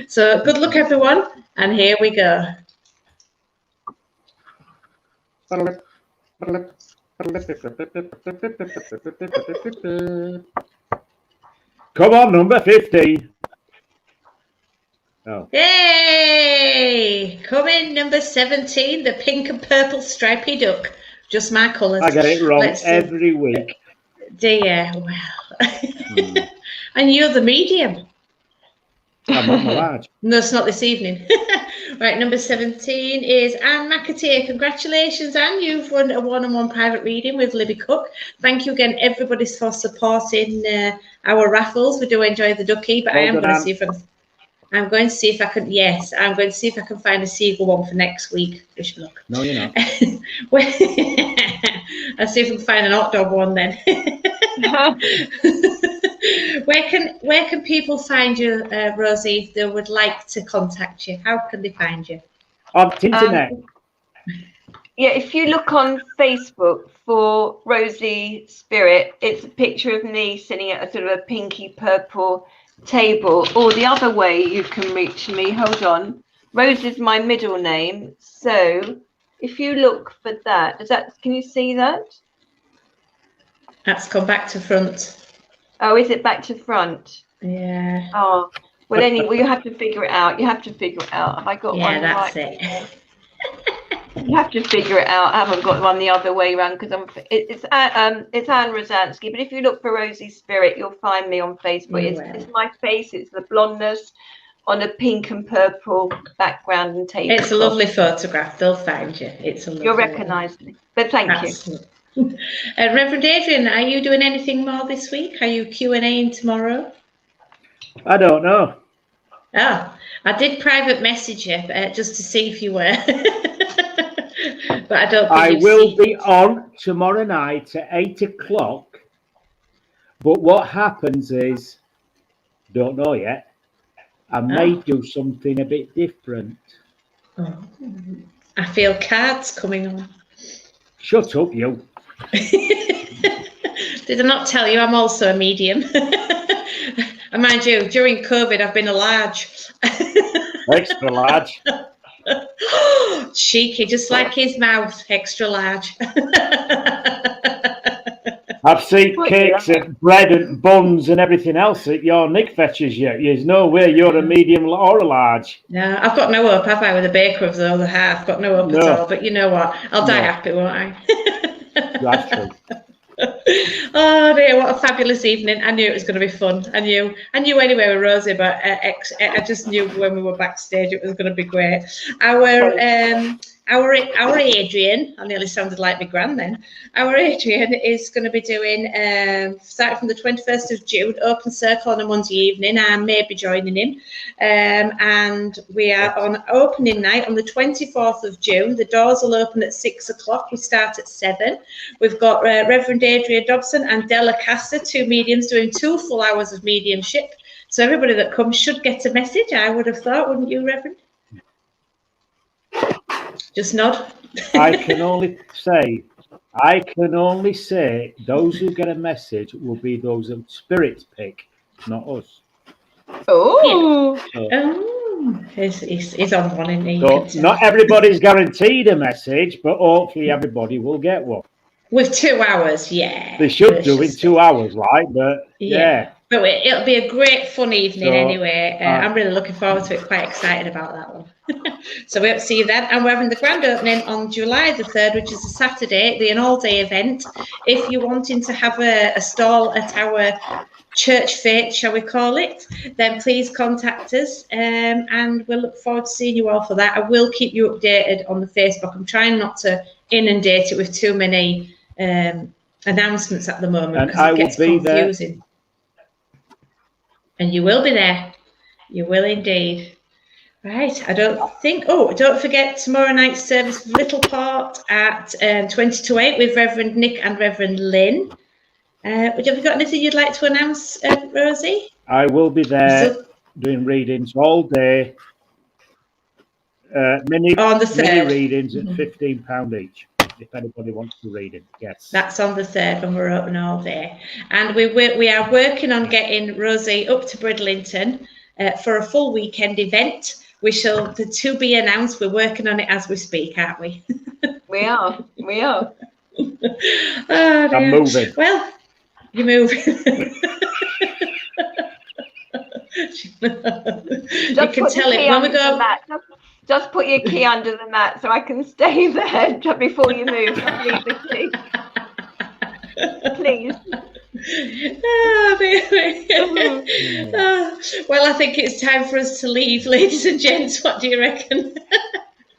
[SPEAKER 1] So good luck, everyone, and here we go.
[SPEAKER 3] Come on, number 50. Oh,
[SPEAKER 1] Yay! Coming number 17, the pink and purple stripy duck. Just my colours.
[SPEAKER 3] I get it wrong
[SPEAKER 1] Let's see.
[SPEAKER 3] every week.
[SPEAKER 1] Dear, well. And you're the medium.
[SPEAKER 3] I'm not my large.
[SPEAKER 1] No, it's not this evening. Right, number 17 is Anne McAteer. Congratulations, Anne. You've won a one-on-one private reading with Libby Cook. Thank you again, everybody, for supporting our raffles. We do enjoy the ducky, but I am going to see if I'm going to see if I can. Yes, I'm going to see if I can find a seagull one for next week. Wish me luck.
[SPEAKER 3] No, you're not.
[SPEAKER 1] I'll see if I can find an hot dog one then. Where can people find you, Rosie, if they would like to contact you? How can they find you?
[SPEAKER 3] On the internet.
[SPEAKER 2] Yeah, if you look on Facebook for Rosie Spirit, it's a picture of me sitting at a sort of a pinky purple table. Or the other way you can reach me, hold on. Rose is my middle name. So if you look for that, can you see that?
[SPEAKER 1] That's come back to front.
[SPEAKER 2] Oh, is it back to front?
[SPEAKER 1] Yeah.
[SPEAKER 2] Oh, well, anyway, you have to figure it out. You have to figure it out. Have I got one
[SPEAKER 1] that's
[SPEAKER 2] right?
[SPEAKER 1] it.
[SPEAKER 2] You have to figure it out. I haven't got one the other way around because it's Anne Rosansky. But if you look for Rosie Spirit, you'll find me on Facebook. It's my face. It's the blondness on a pink and purple background and table.
[SPEAKER 1] It's a lovely photograph. They'll find you. It's a lovely.
[SPEAKER 2] You'll recognise me. But thank you.
[SPEAKER 1] Reverend Adrian, are you doing anything more this week? Are you Q&A-ing tomorrow?
[SPEAKER 3] I don't know.
[SPEAKER 1] Oh, I did private message you just to see if you were. But I don't think
[SPEAKER 3] I will be on tomorrow night at 8 o'clock. But what happens is, don't know yet, I may do something a bit different.
[SPEAKER 1] Oh. I feel cards coming on.
[SPEAKER 3] Shut up, you.
[SPEAKER 1] Did I not tell you I'm also a medium? And mind you, during COVID, I've been a large.
[SPEAKER 3] Extra large.
[SPEAKER 1] Cheeky, just like his mouth, extra large.
[SPEAKER 3] I've seen cakes and bread and buns and everything else that your Nick fetches you. There's no way you're a medium or a large.
[SPEAKER 1] No, I've got no hope, have I, with the baker of the other half? Got no hope at all. But you know what? I'll die happy, won't I?
[SPEAKER 3] That's true.
[SPEAKER 1] Oh dear, what a fabulous evening. I knew it was going to be fun. I knew anyway with Rosie, but I just knew when we were backstage it was going to be great. Our Adrian, I nearly sounded like my gran then. Our Adrian is going to be doing, starting from the 21st of June, Open Circle on a Monday evening. I may be joining him. And we are on opening night on the 24th of June. The doors will open at 6 o'clock. We start at 7. We've got Reverend Adrian Dobson and Della Castor, 2 mediums, doing 2 full hours of mediumship. So everybody that comes should get a message, I would have thought, wouldn't you, Reverend? Just nod.
[SPEAKER 3] I can only say those who get a message will be those that spirits pick, not us.
[SPEAKER 2] Oh.
[SPEAKER 1] Yeah. He's on one, isn't he?
[SPEAKER 3] So not everybody's guaranteed a message, but hopefully everybody will get one.
[SPEAKER 1] With 2 hours, yeah.
[SPEAKER 3] They should do in 2 hours, but yeah.
[SPEAKER 1] But it'll be a great fun evening anyway. I'm really looking forward to it, quite excited about that one. So we hope to see you then. And we're having the grand opening on July the 3rd, which is a Saturday, the all-day event. If you're wanting to have a stall at our church fete, shall we call it, then please contact us. And we'll look forward to seeing you all for that. I will keep you updated on the Facebook. I'm trying not to inundate it with too many announcements at the moment because it gets confusing. There. And you will be there. You will indeed. Right. I don't forget tomorrow night's service of Little Port at 20 to 8 with Reverend Nick and Reverend Lynn. Have you got anything you'd like to announce, Rosie?
[SPEAKER 3] I will be there doing readings all day. Mini readings at £15 each. If anybody wants to read it, yes. That's
[SPEAKER 1] on the 3rd when we're open all day. And we are working on getting Rosie up to Bridlington for a full weekend event. The to be announced. We're working on it as we speak, aren't we?
[SPEAKER 2] We are.
[SPEAKER 1] Oh, I'm moving. Well, you're moving. You
[SPEAKER 2] Just
[SPEAKER 1] can
[SPEAKER 2] put
[SPEAKER 1] tell
[SPEAKER 2] the
[SPEAKER 1] it
[SPEAKER 2] key
[SPEAKER 1] when we
[SPEAKER 2] under the
[SPEAKER 1] go.
[SPEAKER 2] mat. Just put your key under the mat so I can stay there just before you move. Just leave the key. Please.
[SPEAKER 1] Oh, dear. Oh, well, I think it's time for us to leave, ladies and gents. What do you reckon?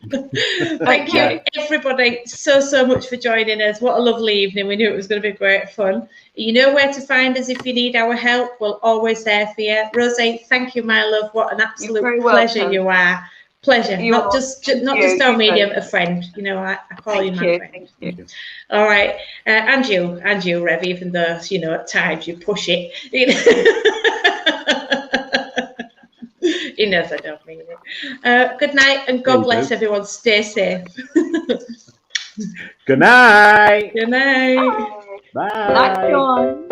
[SPEAKER 1] Thank you, everybody, so much for joining us. What a lovely evening. We knew it was going to be great fun. You know where to find us if you need our help. We're always there for you. Rosie, thank you, my love. What an absolute pleasure you are. Pleasure. Not just our medium, a friend. You know, I call you my friend.
[SPEAKER 2] Thank you.
[SPEAKER 1] All right. And you, Rev, even though, you know, at times you push it. You know. He knows I don't mean it. Good night and God bless everyone. Stay safe.
[SPEAKER 3] Good night.
[SPEAKER 1] Good night.
[SPEAKER 3] Bye.
[SPEAKER 2] Night, John.